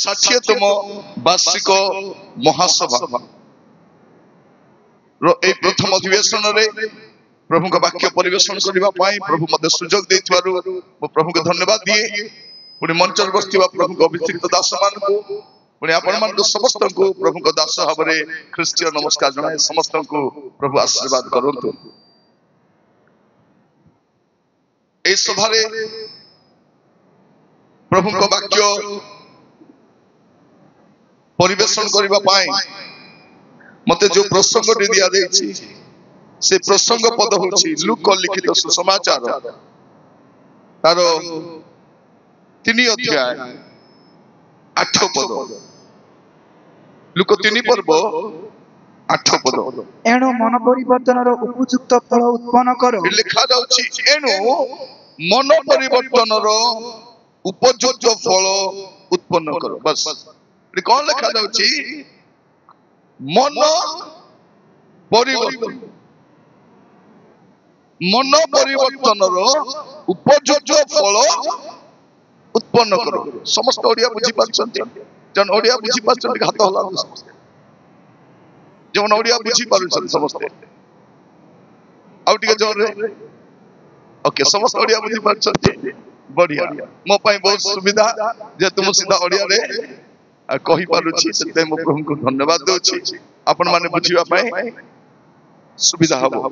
60তম বার্ষিক মহাসভা এই প্রথম অধিবেশন রে प्रभु का वाक्य परिवेशन करबा पाई प्रभु मते सुजोग देथिबारु मो प्रभु को धन्यवाद दिए पुनी मंच रे बसथिबा प्रभु को अभिषिक्त दास मान को पुनी आपण मान को समस्त को प्रभु को दास हबरे ख्रीष्टीय नमस्कार जनाए समस्त को प्रभु आशीर्वाद करंतु ए सभा रे प्रभु को वाक्य परिवेशन करबा पाई मते जो प्रसंग दिया देछि से प्रसंग पद होछि लूक लिखित सुसमाचार तार 3 अध्याय 8 पद लूक 3 पर्व 8 पद एणु मन परिवर्तन रो उपयुक्त फल उत्पन्न करो लिखा जाउछि एणु मन परिवर्तन रो उपयुक्त फल उत्पन्न करो बस ये कोन लिखा जाउछि मन परिवर्तन मन परिवर्तन उपयुक्त फल उत्पन्न करो समस्त ओडिया बुझी पाछंती जन ओडिया बुझी पाछंती हाथ हला जन ओडिया बुझी पाछंती समस्त आउ टिके जोर रे ओके समस्त ओडिया बुझी पाछंती बढ़िया मो पई बहुत सुविधा जे तुम सीधा ओडिया रे कहि पारुछि सेते मो प्रभु को धन्यवाद दोछि आपण माने बुझिबा पई सुविधा हबो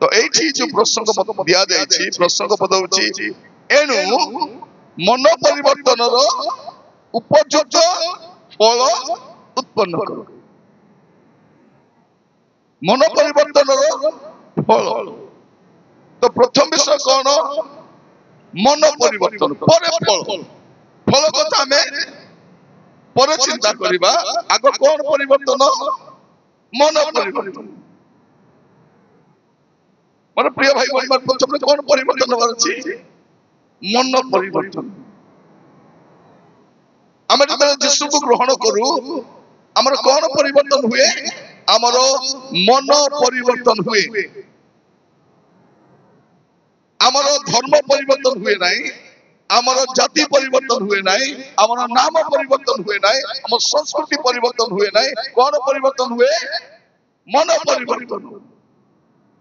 तो एठी जो प्रसंग पद दिया जायछि प्रसंग पद होछि एनु मन परिवर्तन रो उपयुक्त फल उत्पन्न करो मन परिवर्तन रो फल तो प्रथम विषय कोन मन परिवर्तन पर फल फल कथा में पर चिंता करिबा आगो कोन परिवर्तन मन परिवर्तन मन प्रिय भाई बहन प्रथम कौन परिवर्तन होछि मन परिवर्तन हम जब यीशु को ग्रहण करू हमर कौन परिवर्तन हुए हमर मन परिवर्तन हुए हमर धर्म परिवर्तन हुए नहीं हमर जाति परिवर्तन हुए नहीं हमर नाम परिवर्तन हुए नहीं हमर संस्कृति परिवर्तन हुए नहीं कौन परिवर्तन हुए मन परिवर्तन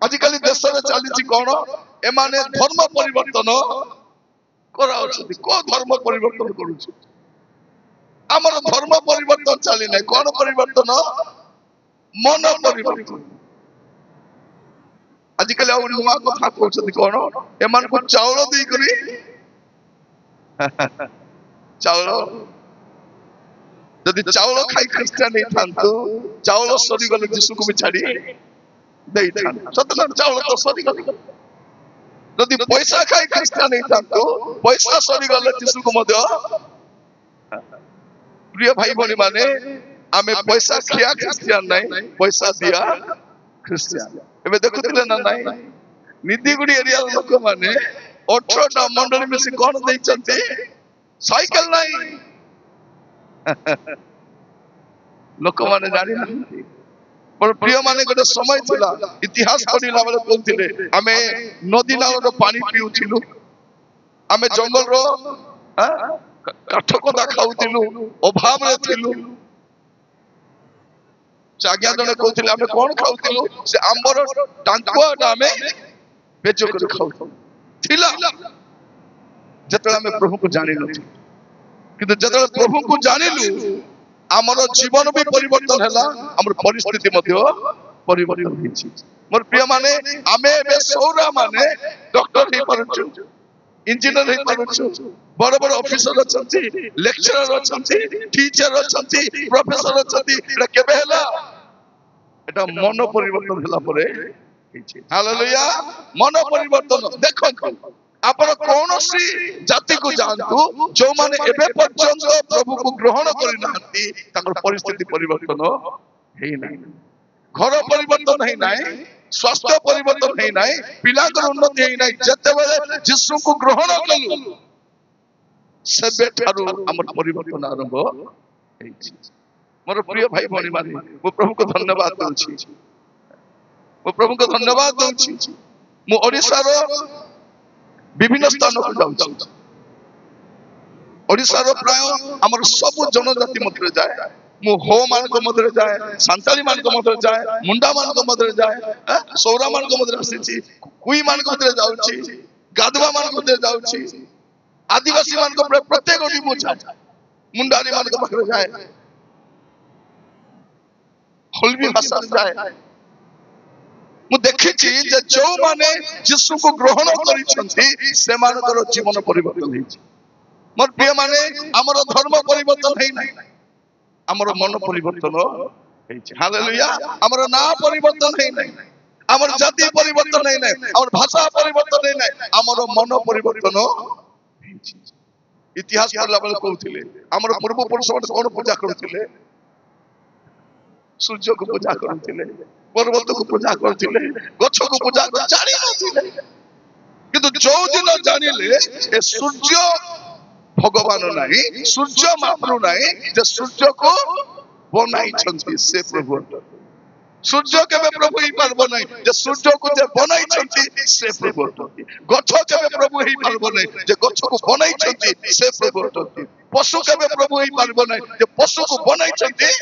आजिकल देश में चली कौन एमाने धर्म परिवर्तन कराउछथि को धर्म परिवर्तन करूछ हमर धर्म परिवर्तन चली नै कौन परिवर्तन मन परिवर्तन आजिकल आ नुवा कथा कहउछथि कौन एमान को चाउल दै करी चाउल यदि चाउल खाई क्रिश्चियन नै थांतु चाउल सरी गले यीशु को भी छाड़ी सतनाम चाउल तो सरी गले यदि पैसा खाई क्रिश्चियन नहीं थांतो पैसा सरी गले यीशु को मध्य प्रिय भाई बहनी माने आमे पैसा खिया क्रिश्चियन नहीं पैसा दिया क्रिश्चियन एबे देखुतिले ना नहीं निधिगुडी एरिया लोक माने 18 टा मंडली में से कोन देई चंती साइकिल नहीं लोक माने जानि ना पर प्रिय माने गोटे समय थिला इतिहास पढिला बेले कोनथिले आमे नदी नाल रो पानी पिउथिलु आमे जंगल रो काठ कोदा खाउथिलु अभाव रे थिलु जाग्या जने कोनथिले आमे कोन खाउथिलु से आंबर टांकुआ आमे बेचो कर खाउथिलु थिला जतला आमे प्रभु को जानि नथि किंतु जतला प्रभु को जानिलु आमर जीवन भी परिवर्तन हैला हमर परिस्थिति मध्य परिवर्तन होइछि मोर प्रिय माने आमे बे सौरा माने डॉक्टर हे परछु इंजीनियर हे परछु बड़ बड़ ऑफिसर अछंती लेक्चरर अछंती टीचर अछंती प्रोफेसर अछंती एटा केबे हैला एटा मन परिवर्तन हैला परे होइछि हालेलुया मन परिवर्तन देखो आपण कौन सी जाति को जानतु जो माने एबे पर्यंत प्रभु को ग्रहण करि नांती ताकर परिस्थिति परिवर्तन हेइ नै घर परिवर्तन हेइ नै स्वास्थ्य परिवर्तन हेइ नै पिलाकर उन्नति हेइ नै जते बेले यीशु को ग्रहण कलु सेबे थारु हमर परिवर्तन आरंभ हेइछि मोर प्रिय भाई बहनी माने मो प्रभु को धन्यवाद दउछि मो प्रभु को धन्यवाद दउछि मो ओडिसा रो विभिन्न स्थान को जाउछि ओडिशा रो प्राय हमर सब जनजाति मध्य जाए मु हो मान को मध्य जाए सांताली मान को मध्य जाए मुंडा मान को मध्य जाए सौरा मान को मध्य आसी कुई मान को मध्य जाउची गादवा मान को मध्य जाउची आदिवासी मान को प्रत्येक ओडी मु जाए मुंडारी मान को पाखरे जाए हलबी भाषा जाए मु देखिछि जे जो माने यीशु को ग्रहण करिसंती से मानकर जीवन परिवर्तन होइछि मोर प्रिय माने हमर धर्म परिवर्तन हेइ नै हमर मन परिवर्तन होइछि हालेलुया हमर ना परिवर्तन हेइ नै हमर जाति परिवर्तन हेइ नै हमर भाषा परिवर्तन हेइ नै हमर मन परिवर्तन होइछि इतिहास पढ़ला बेले कहउथिले हमर पूर्व पुरुष कोन पूजा करथिले सूर्य को पूजा करथिले पर्वत को पूजा करथिले गछ को पूजा कर जानि नथिले किंतु जो दिन जानिले ए सूर्य भगवान नहीं सूर्य महाप्रभु नहीं जे सूर्य को बनाई छंती से प्रभु सूर्य के प्रभु ही पारबो नहीं जे सूर्य को जे बनाई छंती से प्रभु गछ के प्रभु ही पारबो नहीं जे गछ को बनाई छंती से प्रभु पशु के प्रभु ही पारबो नहीं जे पशु को बनाई छंती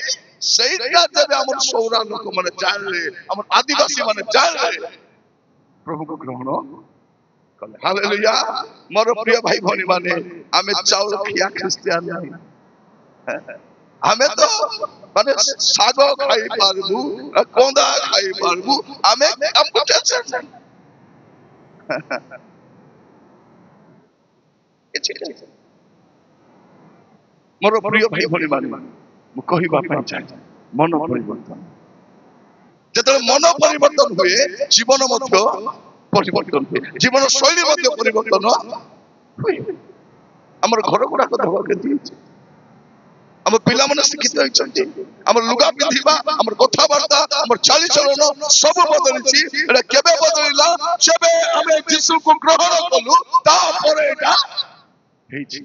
सेइटा जब हमर सौरा लोक माने जानले हमर आदिवासी माने जानले प्रभु को ग्रहण कले हालेलुया मोर प्रिय भाई भनी माने आमे चाउल खिया क्रिश्चियन नहीं आमे तो माने साग खाई पारबू कोंदा खाई पारबू आमे हमको टेंशन मोर प्रिय भाई भनी माने मु कहिबा पई चाहे मन परिवर्तन जतले मन परिवर्तन हुए जीवन मध्य परिवर्तन हुए जीवन शैली मध्य परिवर्तन हुए हमर घर गुडा को धवा के दिछि हमर पिला मन शिक्षित होइछन्ति हमर लुगा पिंधिबा हमर कथा वार्ता हमर चाली चलन सब बदलिछि एटा केबे बदलिला जेबे हमें यीशु को ग्रहण कलु ता परे एटा हेछि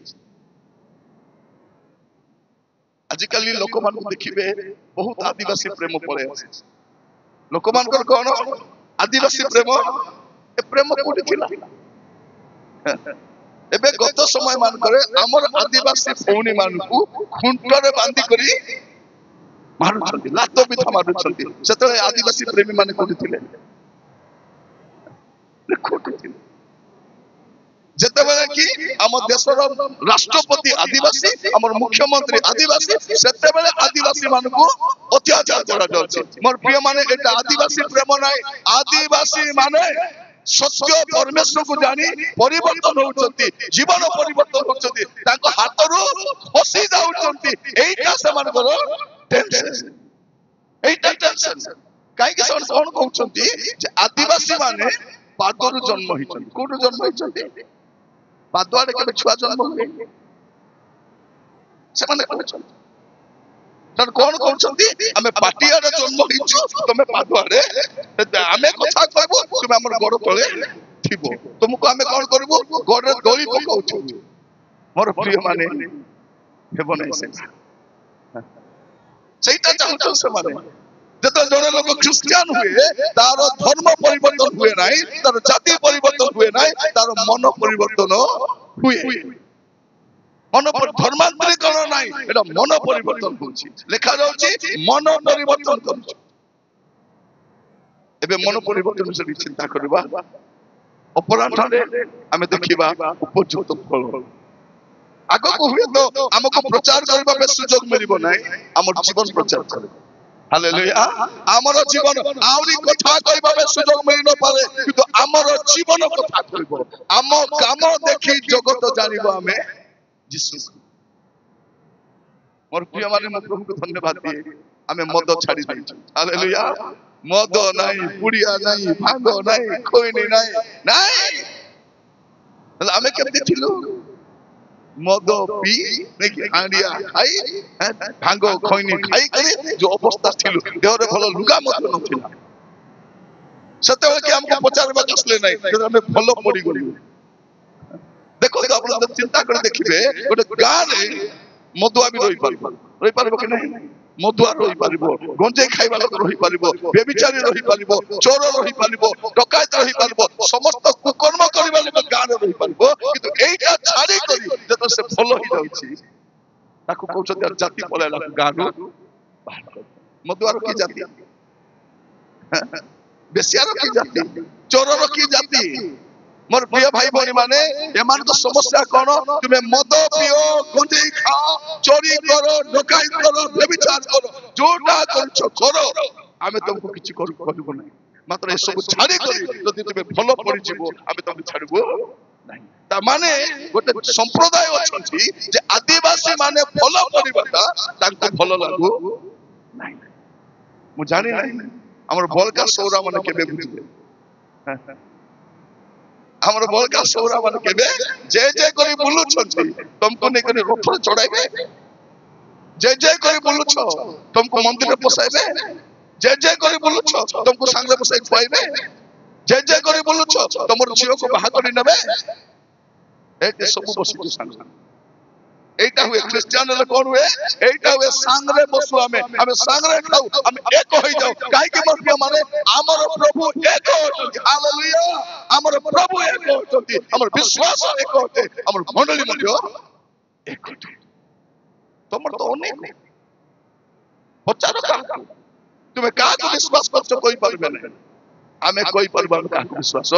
आजिकल लोक मान को देखिबे बहुत आदिवासी प्रेम पळे आसे लोक मान को कोन आदिवासी प्रेम ए प्रेम कोठी थिला एबे गत समय मान करे हमर आदिवासी भौनी मान को खुंटरे बांधी करी मारू छथि लातो बिथा मारू छथि सेतले आदिवासी प्रेमी मान कोठी थिले कोठी थिले जेतेबेले कि हम देशर राष्ट्रपति आदिवासी हमर मुख्यमंत्री आदिवासी सेतेबेले आदिवासी मान को अत्याचार करा जाउछि मोर प्रिय माने एटा आदिवासी प्रेम नै आदिवासी माने सत्य परमेश्वर को जानी परिवर्तन होउछन्ति जीवन परिवर्तन होउछन्ति ताको हातरो खसी जाउछन्ति एटा समानकर टेंशन एटा टेंशन काई के सन कोन कहउछन्ति जे आदिवासी माने पादरु जन्म होइछन्ति कोन जन्म होइछन्ति पादुआरे के छुआ जन्म हुए से माने कहउछन्ति तन कोन कहउछन्ति हमें पाटियारे जन्म होइछु तमे पादुआरे हमें कथा कहबो तुमे हमर गोड़ तळे थिबो तुमको हमें कोन करबो गोड़ दोली पकाउछु मोर प्रिय माने हेबो नै सेटा चाहूछु से माने जत जने लोक क्रिश्चियन हुए तार धर्म परिवर्तन हुए नाही तार जाति परिवर्तन हुए नाही तार मन परिवर्तन हुए मन पर धर्मांतरीकरण नाही एटा मन परिवर्तन होछि लेखा जाउछि मन परिवर्तन करछि एबे मन परिवर्तन विषय चिंता करबा अपराधरे हमें देखिबा उपयुक्त फल आगो को हुए तो हमको प्रचार करबा पे सुयोग मिलिबो नाही हमर जीवन प्रचार करबा हालेलुया हमर जीवन आउरी कथा कहबा पे सुयोग मिलि न पारे किंतु हमर जीवन कथा कहबो हम काम देखि जगत जानिबो हमें यीशु मोर प्रिय माने म प्रभु को धन्यवाद दिए हमें मद छाड़ी दैछु हालेलुया मद नाही पुड़िया नाही भांग नाही खोइनी नाही नाही हमें केमति थिलु मद पी नहीं हांडिया खाई भांग खोइनी खाई करे जो अवस्था थिलु देहरे भलो लुगा मत नथिला सतेबे के हमको पचारबा कसले नाही जे हमें भलो पड़ी गली देखो तो आपण चिंता कर देखिबे गोटे गां रे मदुआ भी रही पारबो कि नहीं ମଦୁଆ ରହିପାରିବ, ଗଞ୍ଜେଇ ଖାଇବା ଲୋକ ରହିପାରିବ, ବ୍ୟଭିଚାରୀ ରହିପାରିବ, ଚୋର ରହିପାରିବ, ଡକାୟତ ରହିପାରିବ, ସମସ୍ତ କୁକର୍ମ କରିବା ଲୋକ ଗାଁରେ ରହିପାରିବ। କିନ୍ତୁ ଏଇଟା ଛାଡି କରି ଯେତେବେଳେ ସେ ଭଲ ହେଇଯାଉଛି ତାକୁ କହୁଛନ୍ତି ଜାତି ପଳେଇଲା ଗାଁରୁ। ମଦୁଆର କି ଜାତି, ବେଶ୍ୟାର କି ଜାତି, ଚୋରର କି ଜାତି? ମୋର ପ୍ରିୟ ଭାଇ ଭଉଣୀ ମାନେ, ଏମାନଙ୍କ ସମସ୍ୟା କଣ? ତୁମେ ମଦ ପିଅ, ଗଞ୍ଜେଇ ଖାଅ, ଚୋରି କର, ଡକାୟତ କର, ବ୍ୟଭିଚାର କର, ଯୋଉଟା କରୁଛ କର, ଆମେ ତମକୁ କିଛି କରିବୁ ନାହିଁ। ମାତ୍ର ଏସବୁ ଛାଡି କରି ଯଦି ତୁମେ ଭଲ ପଡିଯିବ ଆମେ ତମକୁ ଛାଡିବୁ ନାହିଁ। ତା ମାନେ ଗୋଟେ ସମ୍ପ୍ରଦାୟ ଅଛନ୍ତି ଯେ ଆଦିବାସୀ ମାନେ ଭଲ ପଡିବାଟା ତାଙ୍କୁ ଭଲ ଲାଗୁ ନାହିଁ। ମୁଁ ଜାଣି ନାହିଁ ଆମର ବଳକା ସୌରା ମାନେ କେବେ ବୁଝିବେ? ଆମର ବଳକା ସୌରା ମାନେ କେବେ ଯେ କରି ବୁଲୁଛନ୍ତି ତମକୁ ନେଇକରି ରଥରେ ଚଢାଇବେ, ଯେ କରି ବୁଲୁଛ ତମକୁ ମନ୍ଦିରରେ ପଶାଇବେ, ଯେ କରି ବୁଲୁଛ ତମକୁ ସାଙ୍ଗରେ ବସାଇ ଖୁଆଇବେ, ଯେ କରି ବୁଲୁଛ ତମର ଝିଅକୁ ବାହା କରି ନେବେ। ଏଇଟା ସବୁ ବସିଛୁ ସାଙ୍ଗ। এইটা হুଏ ଖ୍ରୀଷ୍ଟିଆନରେ କଣ ହୁଏ? এইটা ହୁଏ ସାଙ୍ଗରେ ବସୁ, ଆମେ ସାଙ୍ଗରେ ଖାଉ, ଆମେ ଏକ ହୋଇଯାଉ। କାହିଁକି ମୋର ପ୍ରିୟ ମାନେ, ଆମର ପ୍ରଭୁ ଏକ ଅଛନ୍ତି। ହାଲେଲୁୟା। ଆମର ପ୍ରଭୁ ଏକ ଅଛନ୍ତି, ଆମର ବିଶ୍ୱାସ ଏକ ଅଟେ, ଆମର ମଣ୍ଡଳୀ ମଧ୍ୟ ଏକ ଅଟେ। ତମର ତ ଅନେକ, ପଚାର କାହାକୁ, ତୁମେ କାହାକୁ ବିଶ୍ୱାସ କରୁଛ କହିପାରିବେ ନାହିଁ। ଆମେ କହିପାରିବା କାହାକୁ ବିଶ୍ୱାସ।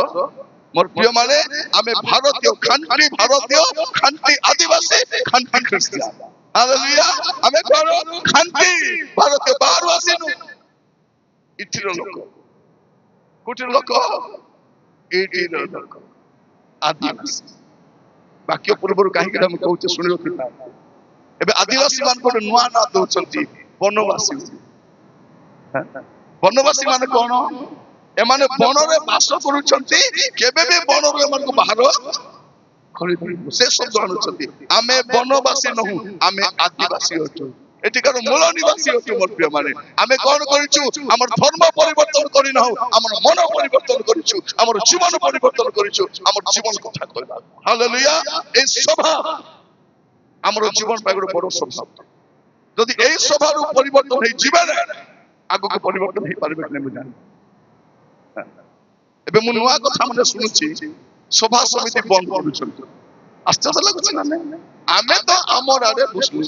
ମୋର ପ୍ରିୟ ମାନେ, ଆମେ ଭାରତୀୟ, ଖାଣ୍ଟି ଭାରତୀୟ, ଖାଣ୍ଟି ଆଦିବାସୀ, ଖାଣ୍ଟି ଖ୍ରୀଷ୍ଟିଆନ। ହାଲେଲୁୟା। ଆମେ କଣ? ଖାଣ୍ଟି ଭାରତୀୟ, ବାହାରୁ ଆସିନୁ। ଏଠିର ଲୋକ, କୋଉଠିର ଲୋକ? ଏଠିର ଲୋକ, ଆଦିବାସୀ। ବାକ୍ୟ ପୂର୍ବରୁ କାହିଁକି ଆମେ କହୁଛେ ଶୁଣି ରଖିବା। ଏବେ ଆଦିବାସୀ ମାନଙ୍କୁ ଗୋଟେ ନୂଆ ନାଁ ଦଉଛନ୍ତି, ବନବାସୀ। ବନବାସୀ ମାନେ କଣ? ଏମାନେ ବନରେ ବାସ କରୁଛନ୍ତି, କେବେ ବି ବନରୁ ଏମାନଙ୍କୁ ବାହାର କରିପାରିବୁ। ସେ ଶବ୍ଦ ଆଣୁଛନ୍ତି। ଆମେ ବନବାସୀ ନହୁଁ, ଆମେ ଆଦିବାସୀ ଅଛୁ, ଏଠିକାର ମୂଳ ନିବାସୀ ଅଛୁ। ମୋର ପ୍ରିୟ ମାନେ, ଆମେ କଣ କରିଛୁ? ଆମର ଧର୍ମ ପରିବର୍ତ୍ତନ କରିନାହୁଁ, ଆମର ମନ ପରିବର୍ତ୍ତନ କରିଛୁ, ଆମର ଜୀବନ ପରିବର୍ତ୍ତନ କରିଛୁ। ଆମର ଜୀବନ କଥା କହିବା। ହାଲେଲୁୟା। এই ସଭା ଆମର ଜୀବନ ପାଇଁ ଗୋଟେ ବଡ ସଭା। ଯଦି এই ସଭାରୁ ପରିବର୍ତ୍ତନ ହେଇଯିବେ ନା, ଆଗକୁ ପରିବର୍ତ୍ତନ ହେଇପାରିବେ କି ନାହିଁ ମୁଁ ଜାଣିନି। ଏବେ ମୁଁ ନୂଆ କଥା ମାନେ ଶୁଣୁଛି, ସଭା ସମିତି ବନ୍ଦ କରୁଛନ୍ତି। ଆଶ୍ଚର୍ଯ୍ୟ ଲାଗୁଛି ନା? ଆମେ ତ ଆମର ଆଡେ ବସିଲୁ,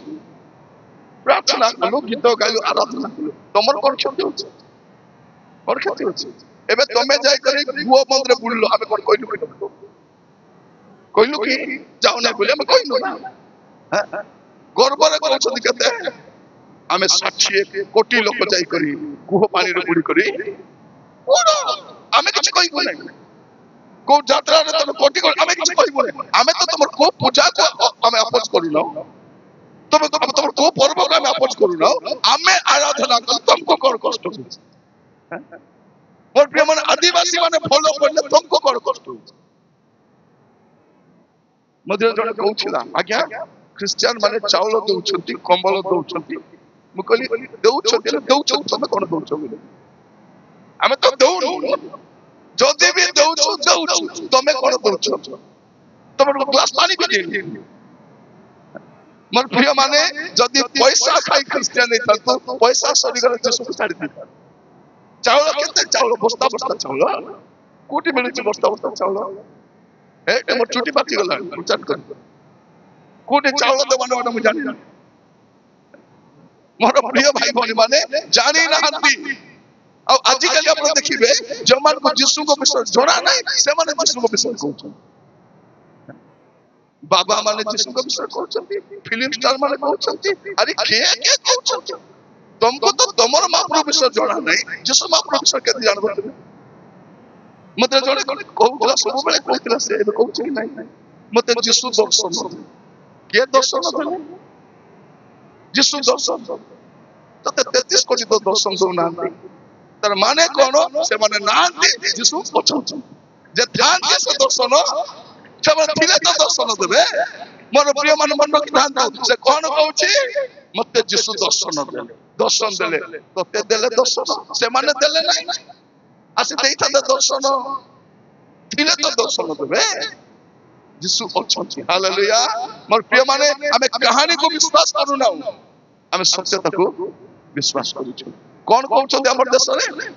ପ୍ରାର୍ଥନା କଲୁ, ଗୀତ ଗାଇଲୁ, ଆରାଧନା କଲୁ। ତମର କଣ କ୍ଷତି ହଉଛି? କଣ କ୍ଷତି ହଉଛି? ଏବେ ତମେ ଯାଇକରି ଭୁଅ ମନ୍ଦିରରେ ବୁଲିଲ, ଆମେ କଣ କହିଲୁ କି? କହିଲୁ କି ଯାଉ ନାହିଁ ବୋଲି ଆମେ କହିଲୁ ନା? ଗର୍ବରେ କହୁଛନ୍ତି କେତେ? ଆମେ 60 କୋଟି ଲୋକ ଯାଇକରି କୁହ ପାଣିରେ ବୁଡି କରି ଆମେ କିଛି କହିବୁ ନାହିଁ। କୋଉ ଯାତ୍ରାରେ ତମେ କୋଟି ଆମେ କିଛି କହିବୁ ନାହିଁ। ଆମେ ତ ତମର କୋଉ ପୂଜାକୁ ଆମେ ଆପୋଜ କରୁନ, ତମର କୋଉ ପର୍ବକୁ ଆମେ ଆପୋଜ କରୁନ। ଆମେ ଆରାଧନା କରୁ, ତମକୁ କଣ କଷ୍ଟ ହଉଛି? ମୋର ପ୍ରିୟ ମାନେ, ଆଦିବାସୀ ମାନେ ଭଲ ପଡିଲେ ତମକୁ କଣ କଷ୍ଟ ହଉଛି? ମଝିରେ ଜଣେ କହୁଥିଲା, ଆଜ୍ଞା ଖ୍ରୀଷ୍ଟିଆନ ମାନେ ଚାଉଳ ଦଉଛନ୍ତି, କମ୍ବଳ ଦଉଛନ୍ତି। ମୁଁ କହିଲି ଦଉଛନ୍ତି, ତମେ କଣ ଦଉଛ? ଆମେ ତ ଦଉନୁ। ଯଦି ବି ଦଉଛୁ, ତମେ କଣ ଦଉଛ? ତମେ ଗ୍ଲାସ ପାଣି ବି ଦେଇନି। ମୋର ପ୍ରିୟ ମାନେ, ଯଦି ପଇସା ଖାଇ ଖ୍ରୀଷ୍ଟିଆନ ହେଇଥାନ୍ତୁ, ପଇସା ସରିଗଲେ ଯୀଶୁକୁ ଛାଡି ଦେଇଥାନ୍ତୁ। ଚାଉଳ କେତେ? ଚାଉଳ ବସ୍ତା ବସ୍ତା ଚାଉଳ କୋଉଠି ମିଳୁଛି? ବସ୍ତା ବସ୍ତା ଚାଉଳ। ଏଇଟା ମୋର ଚୁଟି ପାଚିଗଲା, କୋଉଠି ଚାଉଳ ଦେବାନ ମୁଁ ଜାଣିନି। ମୋର ପ୍ରିୟ ଭାଇ ଭଉଣୀ ମାନେ, ଜାଣି ନାହାନ୍ତି। ଆଉ ଆଜିକାଲି ଆପଣ ଦେଖିବେ, ଯେଉଁମାନଙ୍କୁ ଯୀଶୁଙ୍କ ବିଷୟ ଜଣା ନାହିଁ, ସେମାନେ ଯୀଶୁଙ୍କ ବିଷୟ କହୁଛନ୍ତି। ବାବା ମାନେ ଯୀଶୁଙ୍କ ବିଷୟ କହୁଛନ୍ତି, ଫିଲ୍ମ ଷ୍ଟାର ମାନେ କହୁଛନ୍ତି। ଆରେ କିଏ କହୁଛନ୍ତି? ତମକୁ ତ ତମର ମହାପ୍ରଭୁ ବିଷୟ ଜଣା ନାହିଁ, ଯୀଶୁ ମହାପ୍ରଭୁ ବିଷୟ କେମିତି ଜାଣିବ? ମତେ ଜଣେ କହୁଥିଲା, ସବୁବେଳେ କହୁଥିଲା, ସେ ଏବେ କହୁଛି କି ନାହିଁ, ମତେ ଯୀଶୁ ଦର୍ଶନ। କିଏ ଦର୍ଶନ ଦେଲେ? ଯୀଶୁ ଦର୍ଶନ। ତତେ 33 କୋଟି ତ ଦର୍ଶନ ଦଉନାହାନ୍ତି। ତାର ମାନେ କଣ? ସେମାନେ ନାହାନ୍ତି, ଯୀଶୁ ଅଛନ୍ତି। ଯେ ଥାନ୍ତି ସେ ଦର୍ଶନ, ସେମାନେ ଥିଲେ ତ ଦର୍ଶନ ଦେବେ। ମୋର ପ୍ରିୟ ମାନେ ମନେ ରଖିଥାନ୍ତୁ, ସେ କଣ କହୁଛି? ମତେ ଯୀଶୁ ଦର୍ଶନ ଦେଲେ, ଦର୍ଶନ ଦେଲେ। ତତେ ଦେଲେ ଦର୍ଶନ, ସେମାନେ ଦେଲେ ନାହିଁ। ଆସି ଦେଇଥାନ୍ତେ ଦର୍ଶନ, ଥିଲେ ତ ଦର୍ଶନ ଦେବେ। ଯୀଶୁ ଅଛନ୍ତି। ହାଲେଲୁୟା। ମୋର ପ୍ରିୟ ମାନେ, ଆମେ କାହାଣୀକୁ ବିଶ୍ୱାସ କରୁନାହୁଁ, ଆମେ ସତ୍ୟତାକୁ विश्वास करूछु कोन कहउछथि हमर देश रे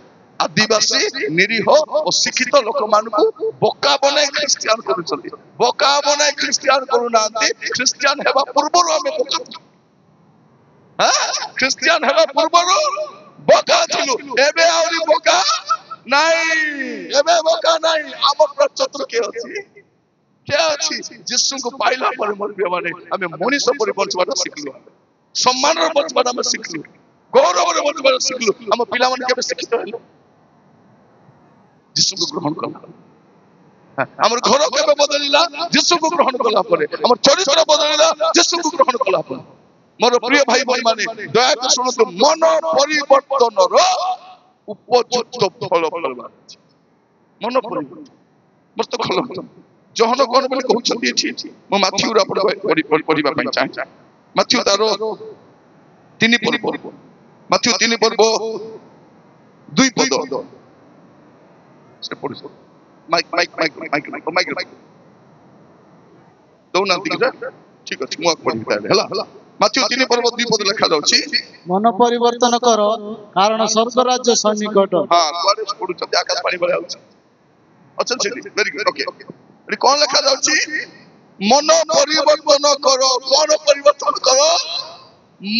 आदिवासी निरीह और शिक्षित लोक मानकु बोका बनाई ख्रिस्टियन करूछथि बोका बनाई ख्रिस्टियन करूनांती ख्रिस्टियन हेबा पूर्वरु हमें बोका हां ख्रिस्टियन हेबा पूर्वरु बोका थिलु एबे आउरी बोका नहीं एबे बोका नहीं हमर प्रचत्र के अछि क्या अछि यीशु को पाइला पर मोर प्रिय माने हमें मनीष पर बंचबाटा सिखलु सम्मान रो बंचबाटा हम सिखलु गौरव रो बंचबाटा सिखलु हम पिला माने केबे शिक्षित हेलु यीशु को ग्रहण कला हमर घर केबे बदलिला यीशु को ग्रहण कला परे हमर चरित्र बदलिला यीशु को ग्रहण कला परे मोर प्रिय भाई भाई माने दया को सुनतो मन परिवर्तन रो उपयुक्त फल फलबा मन परिवर्तन मस्त फल जहन कोन बोली कहउछथि एठी म माथ्यू रा पढिबा पई चाहे माथ्यू तारो 3 पर्व माथ्यू 3 पर्व 2 पद से पढिस माइक दो ना दिगरा ठीक अछि म पढिबा हला माथ्यू 3 पर्व 2 पद लिखा जाउछि मन परिवर्तन कर कारण स्वर्ग राज्य सन्निकट हां कोडे पढुछथि आकाश पानी बळे आउछि अच्छा छै वेरी गुड ओके रे कोन लिखा जाउछि मन परिवर्तन करो कोन परिवर्तन करो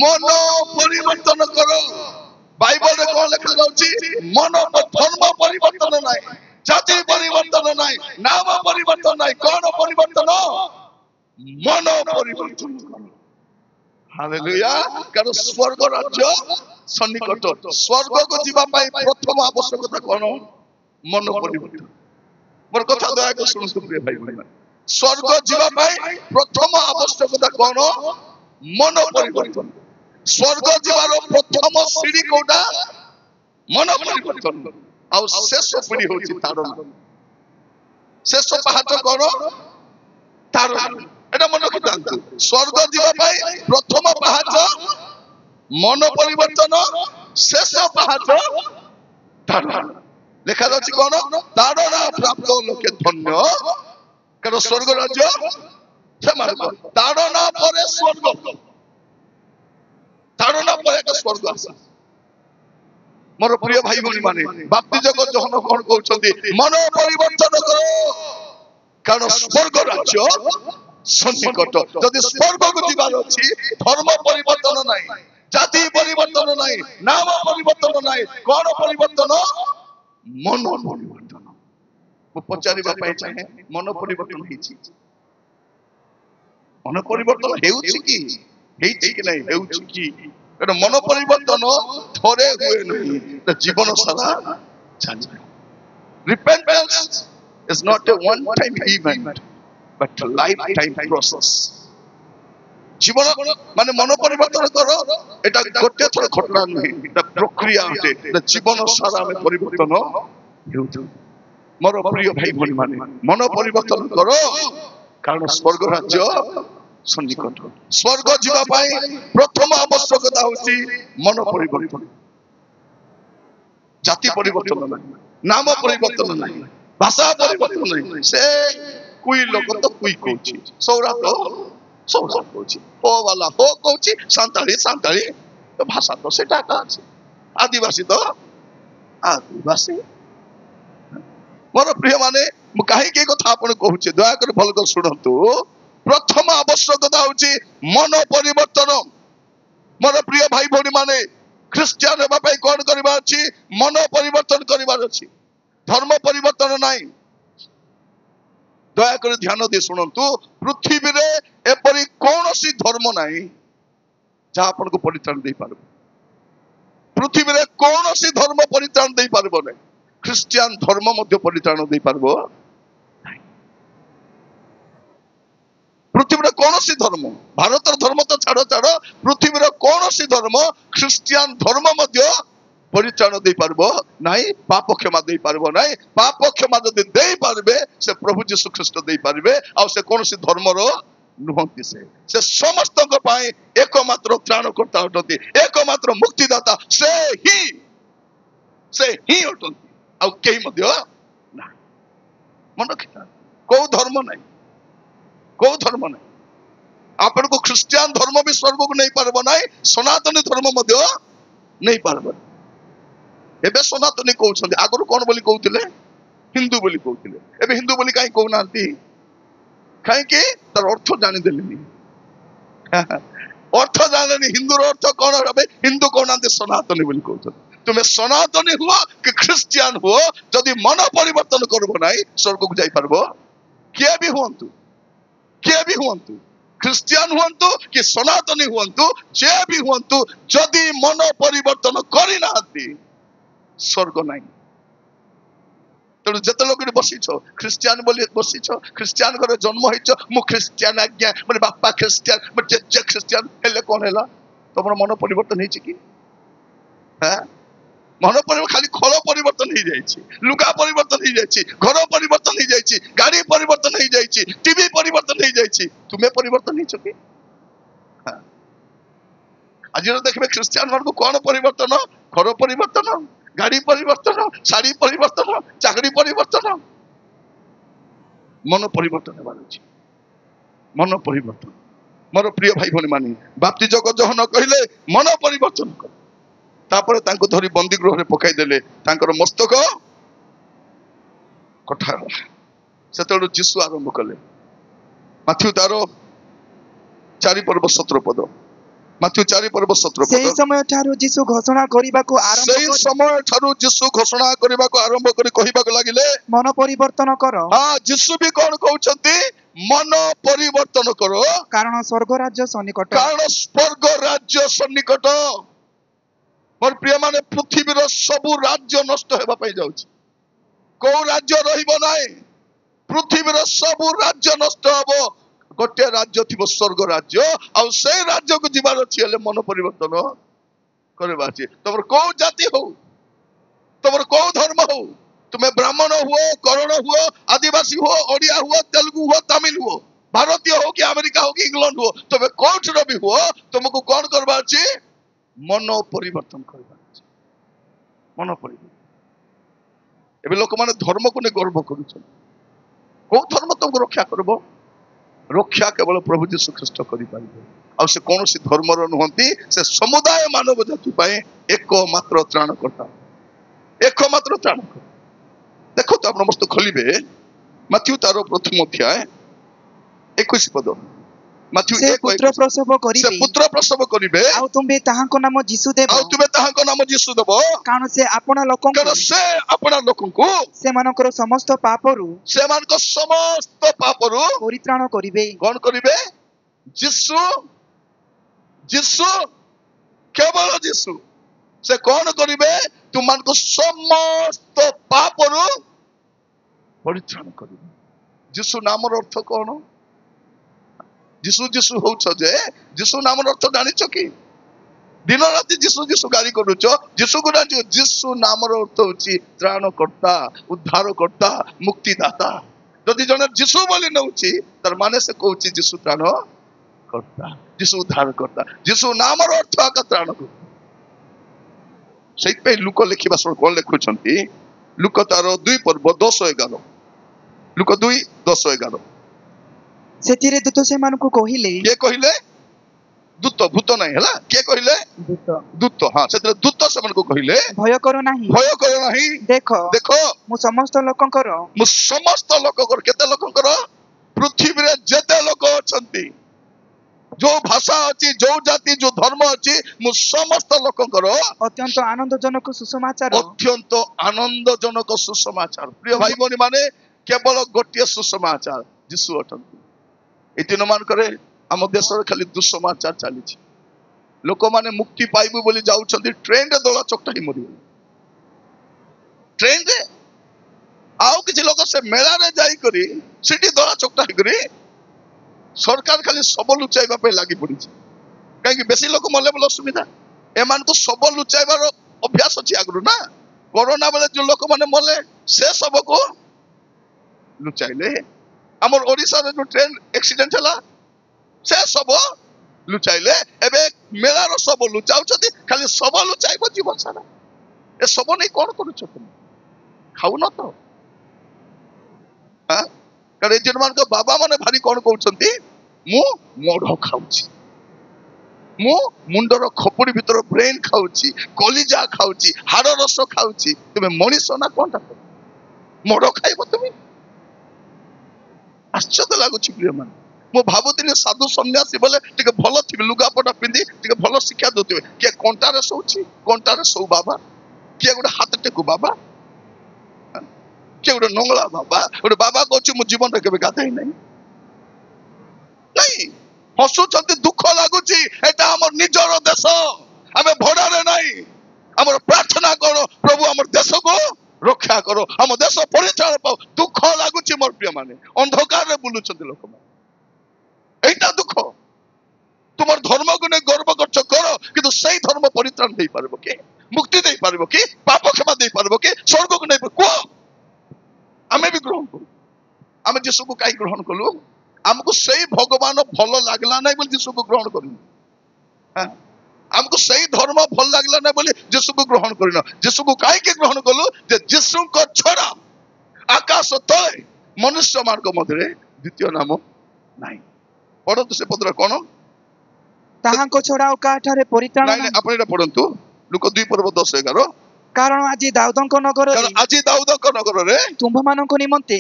मन परिवर्तन करो बाइबल रे कोन लिखा जाउछि मन धर्म परिवर्तन नाही जाति परिवर्तन नाही नाम परिवर्तन नाही कोन परिवर्तन मन परिवर्तन करो हालेलुया कारण स्वर्ग राज्य सन्निकट स्वर्ग को जीवा पाई प्रथम आवश्यकता कोन मन परिवर्तन मोर कथा दया को सुनतु प्रिय भाई भाई स्वर्ग जीवा पाई प्रथम आवश्यकता कोन मन परिवर्तन स्वर्ग जीवार प्रथम सीढ़ी कोडा मन परिवर्तन आ शेष सीढ़ी होची तारण शेष पहाड़ कोन तारण एटा मन रखितांतु स्वर्ग जीवा पाई प्रथम पहाड़ मन परिवर्तन शेष पहाड़ तारण लिखा जाछि कोन तारण प्राप्त लोके धन्य कारण स्वर्ग राज्य समान तारण परे स्वर्ग तारण परे का स्वर्ग आसा मोर प्रिय भाई भनी माने बाप्ति जगत जहन कोन कहउछथि मन परिवर्तन करो कारण स्वर्ग राज्य सन्निकट जदि स्वर्ग को जीवार अछि धर्म परिवर्तन नाही जाति परिवर्तन नाही नाम परिवर्तन नाही कोन परिवर्तन मन परिवर्तन मु पचारिबा पई चाहे मन परिवर्तन हेछि मन परिवर्तन हेउछि कि नहीं हेउछि कि कारण मन परिवर्तन थोरे हुए नहीं जीवन सारा चले repentance is not a one time event but life time process जीवन माने मन परिवर्तन करो एटा गोटे थोर घटना नहीं एटा प्रक्रिया होते एटा जीवन सारा में परिवर्तन हेउछु मोर प्रिय भाई भनी माने मन परिवर्तन करो कारण स्वर्ग राज्य सन्निकट स्वर्ग जीवा पाई प्रथम आवश्यकता होची मन परिवर्तन जाति परिवर्तन नहीं नाम परिवर्तन नहीं भाषा परिवर्तन नहीं से कोई लोग तो कोई कहउची सौरा तो सौरा कहउची ओ वाला हो कहउची सांताली तो भाषा तो सेटा का अछि आदिवासी तो आदिवासी मोर प्रिय माने मु काहे के कथा आपण कहउची दया कर भल कर सुनंतु प्रथम आवश्यकता होची मन परिवर्तन मोर प्रिय भाई भौणी माने ख्रिस्टियन हेबा पई कोन करबा अछि मन परिवर्तन करबार अछि धर्म परिवर्तन नाही दया कर ध्यान दे सुनंतु पृथ्वी रे एपरि कोनोसी धर्म नाही जा आपण को परित्राण दे पारबो पृथ्वी रे कोनोसी धर्म परित्राण दे पारबो नै ख्रिस्टियन धर्म मध्य परित्राण दे पारबो पृथ्वी रे कोनोसी धर्म भारत धर्म तो छाड़ो छाड़ो पृथ्वी रे कोनोसी धर्म ख्रिस्टियन धर्म मध्य परित्राण दे पारबो नाही पाप क्षमा दे पारबो नाही पाप क्षमा जदि दे पारबे से प्रभु यीशु ख्रीष्ट दे पारबे आ से कोनोसी धर्म रो नुहंती से समस्त को पाए एकमात्र त्राणकर्ता होतंती एकमात्र मुक्तिदाता से ही होतंती आ केही मध्य ना मन रखिता को धर्म नहीं आपण को ख्रिस्टियन धर्म भी स्वर्ग को नहीं पारबो नाही सनातन धर्म मध्य नहीं पारबे एबे सनातनी कहउछन्ति आगरु कोन बोली कहउतिले हिंदू बोली कहउतिले एबे हिंदू बोली काई कहउनांती काई कि तार अर्थ जानि देलिनी अर्थ जाननी हिंदूर अर्थ कौन रहे हिंदू कौन सनातनी बोली कहउछन्ति तुम्हें सनातनी हुआ कि ख्रिस्टियन हुआ जदि मन परिवर्तन करबो नाही स्वर्ग को जाई पारबो किए भी हुअन्तु ख्रिस्टियन हुअन्तु कि सनातनी हुअन्तु जे भी हुअन्तु जदि मन परिवर्तन करि नाहंती स्वर्ग नाही तेणु जत लोक बसीछ ख्रिस्टियन बोली बसीछ ख्रिस्टियन घर जन्म होइछ मु ख्रिस्टियन आज्ञा माने बापा ख्रिस्टियन मु जे ख्रिस्टियन हेले कोन हैला तमरो मन परिवर्तन होइछ कि हां मन परिवर्तन खाली खल परिवर्तन हो जाइछि लुगा परिवर्तन हो जाइछि घर परिवर्तन हो जाइछि गाड़ी परिवर्तन हो जाइछि टीवी परिवर्तन हो जाइछि तुमे परिवर्तन होइछ कि हां आज देखबे ख्रिस्टियन मन को कोन परिवर्तन घर परिवर्तन गाड़ी परिवर्तन साड़ी परिवर्तन चाकरी परिवर्तन मन परिवर्तन बारुछि मन परिवर्तन मोर प्रिय भाई भनी मानी बाप्ति जग जहन कहिले मन परिवर्तन कर तापर तांको धरी बंदी गृह रे पकाई देले तांकर मस्तक कठा सेतळो जीसु आरंभ कले माथ्यू तारो 4 पर्व 17 पद माथ्यू 4 पर्व 17 पद सेही समय ठारू जीसु घोषणा करिबाको आरंभ सेही समय ठारू जीसु घोषणा करिबाको आरंभ करी कहिबाको लागिले मन परिवर्तन कर हां जीसु भी कोन कहउछन्ती मन परिवर्तन करो कारण स्वर्ग राज्य सन्निकट मोर प्रिय माने पृथ्वीर सबु राज्य नष्ट हेबा पई जाउछि को राज्य रहिबो नाही पृथ्वीर सबु राज्य नष्ट हबो गोटे राज्य थिबो स्वर्ग राज्य आ से राज्य को जीवार अछि हेले मन परिवर्तन करबा अछि तमर को जाति हो तमर को धर्म हो तुम्हें ब्राह्मण हुओ करण हुओ आदिवासी हुओ ओडिया हुओ तेलुगु हुओ तमिल हुओ भारतीय हो कि अमेरिका हो कि इंग्लैंड हो तुम्हें कोठ रो भी हुओ तुमको कौन करबा अछि मन परिवर्तन करबा अछि मन परिवर्तन एबे लोक माने धर्म को ने गर्व करूछन को धर्म तुमको रक्षा करबो रक्षा केवल प्रभु यीशु ख्रीष्ट करि पारिबे आ से कोनोसी धर्म रो नहंती से समुदाय मानव जाति पाए एकमात्र त्राणकर्ता एकमात्र त्राणकर्ता देखो तो आप मस्त खोलिबे माथ्यू तारो प्रथम अध्याय 21 पद माथ्यू से पुत्र प्रसव करिबे आ तुमे ताहाको नाम जीसु देबो कारण से आपना लोकंको सेमानकर समस्त पापरु परित्राण करिबे कोन करिबे जीसु केवल जीसु से कोन करिबे तुमान को समस्त पापरु परित्राण करिबे जीसु नामर अर्थ कोन जीसु जीसु होछ जे जीसु नामर अर्थ जानिछ कि दिन राति जीसु जीसु गाली करूछ जीसु को जानिछ जीसु नामर अर्थ होछि त्राणकर्ता उद्धारकर्ता मुक्तिदाता जदि जने जीसु बोली नउछि तार माने से कहउछि जीसु त्राण करता जीसु उद्धारकर्ता जीसु नामर अर्थ आका त्राण करता सेहि पे लुक लिखिबा सर कोन लिखुछंती लुक तारो 2 पर्व 10:11 लुक 2:10-11 सेतिरे दूत सेमानकु कहिले के कहिले दूत भूत नाही हला के कहिले दूत हां सेतिरे दूत सेमानकु कहिले भय करो नाही देखो मु समस्त लोककर केते लोककर पृथ्वी रे जेते लोक अछंती जो भाषा अछि जो जाति जो धर्म अछि मु समस्त लोककर अत्यंत आनंदजनक सुसमाचार प्रिय भाई भनी माने केवल गोटिए सुसमाचार जीसु अटंती ए दिन मान करे हम देश रे खाली दुसमाचार चली छी लोक माने मुक्ति पाइबु बोली जाउछंती ट्रेन रे दला चकटा ही मरि ट्रेन रे आउ किछि लोक से मेला रे जाई करी सिटी दला चकटा ही करी सरकार खाली सब लुचाइबा पे लागि पड़ी छी काहे कि बेसी लोक मले बोल सुविधा एमान को सब लुचाइबार अभ्यास अछि आगरु ना कोरोना बेले जो लोक माने मले से सब को लुचाइले हमर ओडिसा रे जो ट्रेन एक्सीडेंट हला से सब लुचाइले एबे मेला रो सब लुचाउ छथि खाली सब लुचाइबो जीवन सारा ए सब नै कोन करू छ तुम खाउ न तो हां करे जिन मान को बाबा माने भारी कोन कहउछंती मु मोढ खाउछि ମୁଁ ମୁଣ୍ଡର ଖପୁରି ଭିତର ବ୍ରେନ୍ ଖାଉଛି, କଲିଜା ଖାଉଛି, ହାଡ଼ ରସ ଖାଉଛି, ତୁମେ ମଣିଷ ନା କଣଟା ମଡ଼ ଖାଇବ ତୁମେ? ଆଶ୍ଚର୍ଯ୍ୟ ଲାଗୁଛି ପ୍ରିୟମାନେ। ମୁଁ ଭାବୁଥିଲି ସାଧୁ ସନ୍ନ୍ୟାସୀ ବୋଲେ ଟିକେ ଭଲ ଥିବେ, ଲୁଗାପଟା ପିନ୍ଧି ଟିକେ ଭଲ ଶିକ୍ଷା ଦଉଥିବେ। କିଏ କଣ୍ଟାରେ ଶୋଉଛି, କଣ୍ଟାରେ ଶୋଉ ବାବା, କିଏ ଗୋଟେ ହାତ ଟେକୁ ବାବା, କିଏ ଗୋଟେ ନଙ୍ଗଳା ବାବା, ଗୋଟେ ବାବା କହୁଛି ମୁଁ ଜୀବନରେ କେବେ ଗାଧେଇ ନାହିଁ। ନାଇଁ, ହସୁଛନ୍ତି, ଦୁଃଖ ଲାଗୁଛି। ଏଟା ଆମର ନିଜର ଦେଶ, ଆମେ ଭଡାରେ ନାହିଁ। ଆମର ପ୍ରାର୍ଥନା କର, ପ୍ରଭୁ ଆମର ଦେଶକୁ ରକ୍ଷା କର, ଆମ ଦେଶ ପରିଚାଳନା ପାଉ। ଦୁଃଖ ଲାଗୁଛି ମୋର ପ୍ରିୟ ମାନେ, ଅନ୍ଧକାରରେ ବୁଲୁଛନ୍ତି ଲୋକମାନେ। এইটা দুঃখ। তোমার ধর্মকে নেই গর্ব করছো করো, কিন্তু সেই ধর্ম পরিত্রাণ দেই পারবো কি, মুক্তি দেই পারবো কি, পাপ ক্ষমা দেই পারবো কি, স্বর্গকে নেই কুহ। আমি ବି ଗ୍ରହଣ କରୁ। ଆମେ ଯୀଶୁକୁ କାହିଁ ଗ୍ରହଣ କଲୁ? ଆମକୁ ସେଇ ଭଗବାନ ଭଲ ଲାଗିଲା ନାହିଁ ବୋଲି ଯୀଶୁକୁ ଗ୍ରହଣ କରିନୁ। ଆମକୁ ସେଇ ଧର୍ମ ଭଲ ଲାଗିଲା ନାହିଁ ବୋଲି ଯୀଶୁକୁ ଗ୍ରହଣ କରିନ। ଯୀଶୁକୁ କାହିଁକି ଗ୍ରହଣ କଲୁ? ଯେ ଯୀଶୁଙ୍କ ଛଡା ଆକାଶ ତଳେ ମନୁଷ୍ୟ ମାନଙ୍କ ମଧ୍ୟରେ ଦ୍ୱିତୀୟ ନାମ ନାହିଁ। ପଢନ୍ତୁ ସେ ପଦର କଣ? ତାହାଙ୍କ ଛଡା ଆଉ କାହାଠାରେ ପରିତ୍ରାଣ ନାଇଁ ନାଇଁ, ଆପଣ ଏଇଟା ପଢନ୍ତୁ, ଲୁକ 2:10-11। କାରଣ ଆଜି ଦାଉଦଙ୍କ ନଗରରେ, ଆଜି ଦାଉଦଙ୍କ ନଗରରେ ତୁମ୍ଭମାନଙ୍କ ନିମନ୍ତେ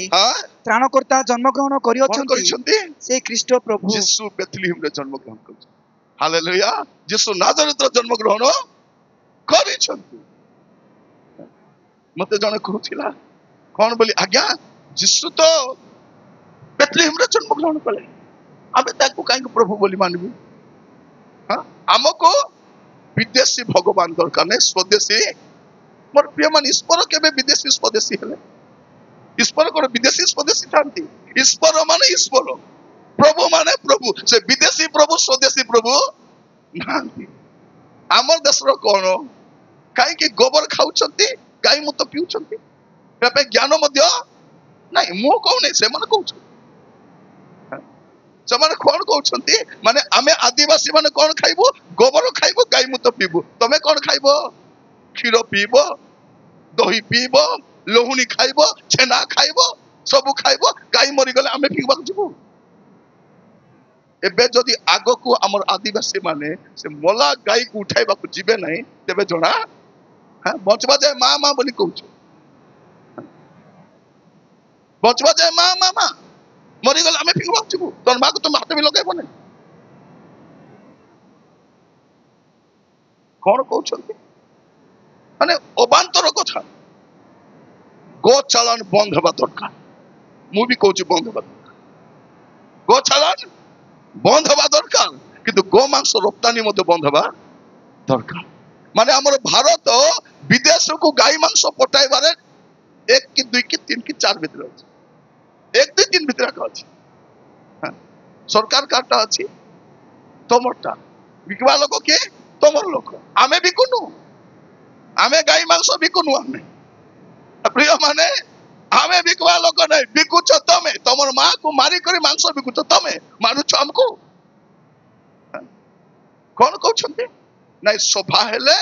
ତ୍ରାଣକର୍ତ୍ତା ଜନ୍ମଗ୍ରହଣ କରିଅଛନ୍ତି, ସେ ଖ୍ରୀଷ୍ଟ ପ୍ରଭୁ। ଯୀଶୁ ବେଥଲିହେମରେ ଜନ୍ମଗ୍ରହଣ କରିଛନ୍ତି। ହାଲେଲୁୟା। ଯୀଶୁ ନାଜରେଥରେ ଜନ୍ମଗ୍ରହଣ କରିଛନ୍ତି। ମତେ ଜଣେ କହୁଥିଲା କଣ ବୋଲି, ଆଜ୍ଞା ଯୀଶୁ ତ ବେଥଲିହେମରେ ଜନ୍ମଗ୍ରହଣ କଲେ, ଆମେ ତାକୁ କାହିଁକି ପ୍ରଭୁ ବୋଲି ମାନିବୁ? ଆମକୁ ବିଦେଶୀ ଭଗବାନ ଦରକାର ନାହିଁ, ସ୍ୱଦେଶୀ। ମୋର ପ୍ରିୟ ମାନେ, ଈଶ୍ୱର କେବେ ବିଦେଶୀ ସ୍ୱଦେଶୀ ହେଲେ? ଈଶ୍ୱର କଣ ବିଦେଶୀ ସ୍ୱଦେଶୀ ଥାନ୍ତି? ଈଶ୍ୱର ମାନେ ଈଶ୍ୱର, ପ୍ରଭୁ ମାନେ ପ୍ରଭୁ। ସେ ବିଦେଶୀ ପ୍ରଭୁ ସ୍ୱଦେଶୀ ପ୍ରଭୁ ନାହାନ୍ତି। ଆମର ଦେଶର କଣ, କାହିଁକି ଗୋବର ଖାଉଛନ୍ତି, ଗାଈ ମୁତ ପିଉଛନ୍ତି, ତା ପାଇଁ ଜ୍ଞାନ ମଧ୍ୟ ନାଇଁ। ମୁଁ କହୁନି, ସେମାନେ କହୁଛନ୍ତି। ସେମାନେ କଣ କହୁଛନ୍ତି ମାନେ, ଆମେ ଆଦିବାସୀ ମାନେ କଣ ଖାଇବୁ? ଗୋବର ଖାଇବୁ, ଗାଈ ମୁତ ପିଇବୁ। ତମେ କଣ ଖାଇବ? କ୍ଷୀର ପିଇବ, ଦହି ପିଇବ, ଲହୁଣୀ ଖାଇବ, ଛେନା ଖାଇବ, ସବୁ ଖାଇବ। ଗାଈ ମରିଗଲେ ଆମେ ପିଇବାକୁ ଯିବୁ? ଏବେ ଯଦି ଆଗକୁ ଆମର ଆଦିବାସୀ ମାନେ ସେ ମଲା ଗାଈକୁ ଉଠାଇବାକୁ ଯିବେ ନାହିଁ, ତେବେ ଜଣା ବଞ୍ଚବା ଯାଏ ମା ମା ବୋଲି କହୁଛୁ। ବଞ୍ଚବା ଯାଏ ମା ମା ମା, ମରିଗଲେ ଆମେ ପିଇବାକୁ ଯିବୁ। ତୋର ମାକୁ ତମେ ହାତ ବି ଲଗେଇବ ନାହିଁ। କଣ କହୁଛନ୍ତି ମାନେ ଅବାନ୍ତର କଥା। ଗୋ ଚାଲାଣ ବନ୍ଦ ହେବା ଦରକାର। ମୁଁ ବି କହୁଛି ବନ୍ଦ ହେବା ଦରକାର। ଗୋ ଚାଲାଣ ବନ୍ଦ ହେବା ଦରକାର, କିନ୍ତୁ ଗୋ ମାଂସ ରପ୍ତାନି ମଧ୍ୟ ବନ୍ଦ ହେବା ଦରକାର। ମାନେ ଆମର ଭାରତ ବିଦେଶକୁ ଗାଈ ମାଂସ ପଠାଇବାରେ 1 କି 2 କି 3 କି 4 ଭିତରେ ଅଛି। 1 2 3 ଭିତରେ ଅଛି। ସରକାର କାର୍ଡଟା ଅଛି, ତମରଟା। ବିକିବା ଲୋକ କିଏ? ତମର ଲୋକ। ଆମେ ବିକୁନୁ, ଆମେ ଗାଈ ମାଂସ ବିକୁନୁ। ଆମେ ପ୍ରିୟ ମାନେ, ଆମେ ବିକିବା ଲୋକ ନାହିଁ, ବିକୁଛ ତମେ। ତମର ମାକୁ ମାରିକରି ମାଂସ ବିକୁଛ ତମେ, ମାରୁଛ ଆମକୁ। କଣ କହୁଛନ୍ତି? ନାଇଁ, ସଭା ହେଲେ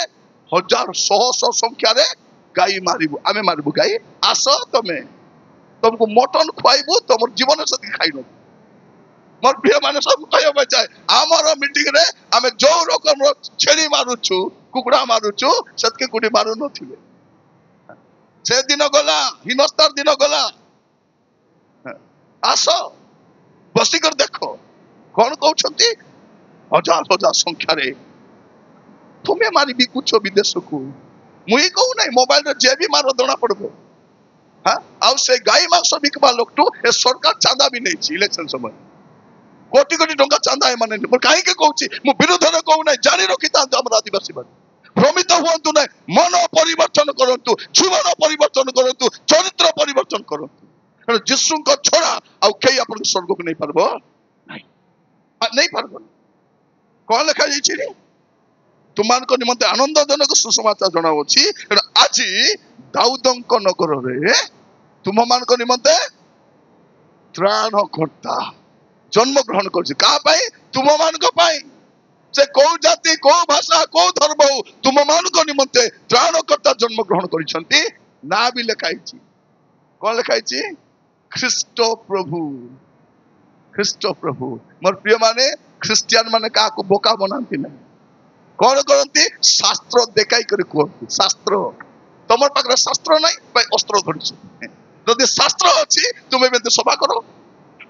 1000 100 ସଂଖ୍ୟାରେ ଗାଈ ମାରିବୁ, ଆମେ ମାରିବୁ ଗାଈ। ଆସ ତମେ, ତମକୁ ମଟନ ଖୁଆଇବୁ, ତମର ଜୀବନ ସେତିକି ଖାଇନବୁ। ମୋର ପ୍ରିୟ ମାନେ, ସବୁ କହିବା ପାଇଁ ଚାହେଁ, ଆମର ମିଟିଂରେ ଆମେ ଯୋଉ ରକମର ଛେଳି ମାରୁଛୁ, କୁକୁଡ଼ା ମାରୁଛୁ, ସେତିକି କୋଉଠି ମାରୁନଥିଲେ। ସେ ଦିନ ଗଲା, ହିନସ୍ତାର ଦିନ ଗଲା। ଆସ ବସିକରି ଦେଖ। କଣ କହୁଛନ୍ତି? 1000 ସଂଖ୍ୟାରେ ତୁମେ ମାରି ବିକୁଛ ବିଦେଶକୁ। ମୁଇଁ କହୁନାହିଁ, ମୋବାଇଲରେ ଯେ ବି ମାର ଜଣା ପଡିବ। ଆଉ ସେ ଗାଈ ମାଂସ ବିକିବା ଲୋକଠୁ ଏ ସରକାର ଚାନ୍ଦା ବି ନେଇଛି ଇଲେକ୍ସନ ସମୟ। କୋଟି କୋଟି ଟଙ୍କା ଚାନ୍ଦା ଏମାନେ। ମୁଁ କାହିଁକି କହୁଛି? ମୁଁ ବିରୁଦ୍ଧରେ କହୁନାହିଁ, ଜାଣି ରଖିଥାନ୍ତୁ ଆମର ଆଦିବାସୀ ମାନେ। ଭ୍ରମିତ ହୁଅନ୍ତୁ ନାହିଁ, ମନ ପରିବର୍ତ୍ତନ କରନ୍ତୁ, ଜୀବନ ପରିବର୍ତ୍ତନ କରନ୍ତୁ, ଚରିତ୍ର ପରିବର୍ତ୍ତନ କରନ୍ତୁ। କାରଣ ଯୀଶୁଙ୍କ ଛଡା ଆଉ କେହି ଆପଣଙ୍କୁ ସ୍ୱର୍ଗକୁ ନେଇପାରିବ ନାହିଁ, ନେଇପାରିବନି। କଣ ଲେଖା ଯାଇଛି? ତୁମମାନଙ୍କ ନିମନ୍ତେ ଆନନ୍ଦଜନକ ସୁସମାଚାର ଜଣାଉଛି, ଆଜି ଦାଉଦଙ୍କ ନଗରରେ ତୁମମାନଙ୍କ ନିମନ୍ତେ ତ୍ରାଣକର୍ତ୍ତା ଜନ୍ମଗ୍ରହଣ କରୁଛି। କାହା ପାଇଁ? ତୁମମାନଙ୍କ ପାଇଁ। ସେ କୋଉ ଜାତି, କୋଉ ଭାଷା, କୋଉ ଧର୍ମ ହଉ, ତୁମମାନଙ୍କ ନିମନ୍ତେ ତ୍ରାଣକର୍ତ୍ତା ଜନ୍ମଗ୍ରହଣ କରିଛନ୍ତି। ନା ବି ଲେଖା ହେଇଛି। କଣ ଲେଖା ହେଇଛି? ଖ୍ରୀଷ୍ଟ ପ୍ରଭୁ। ଖ୍ରୀଷ୍ଟ ପ୍ରଭୁ। ମୋର ପ୍ରିୟ ମାନେ, ଖ୍ରୀଷ୍ଟିଆନ ମାନେ କାହାକୁ ବୋକା ବନାନ୍ତି ନାହିଁ। कौन करती शास्त्र देखाई कर कहती शास्त्र तुम पाखे शास्त्र ना अस्त्र धरछ जदि शास्त्र अच्छी तुम्हें सभा कर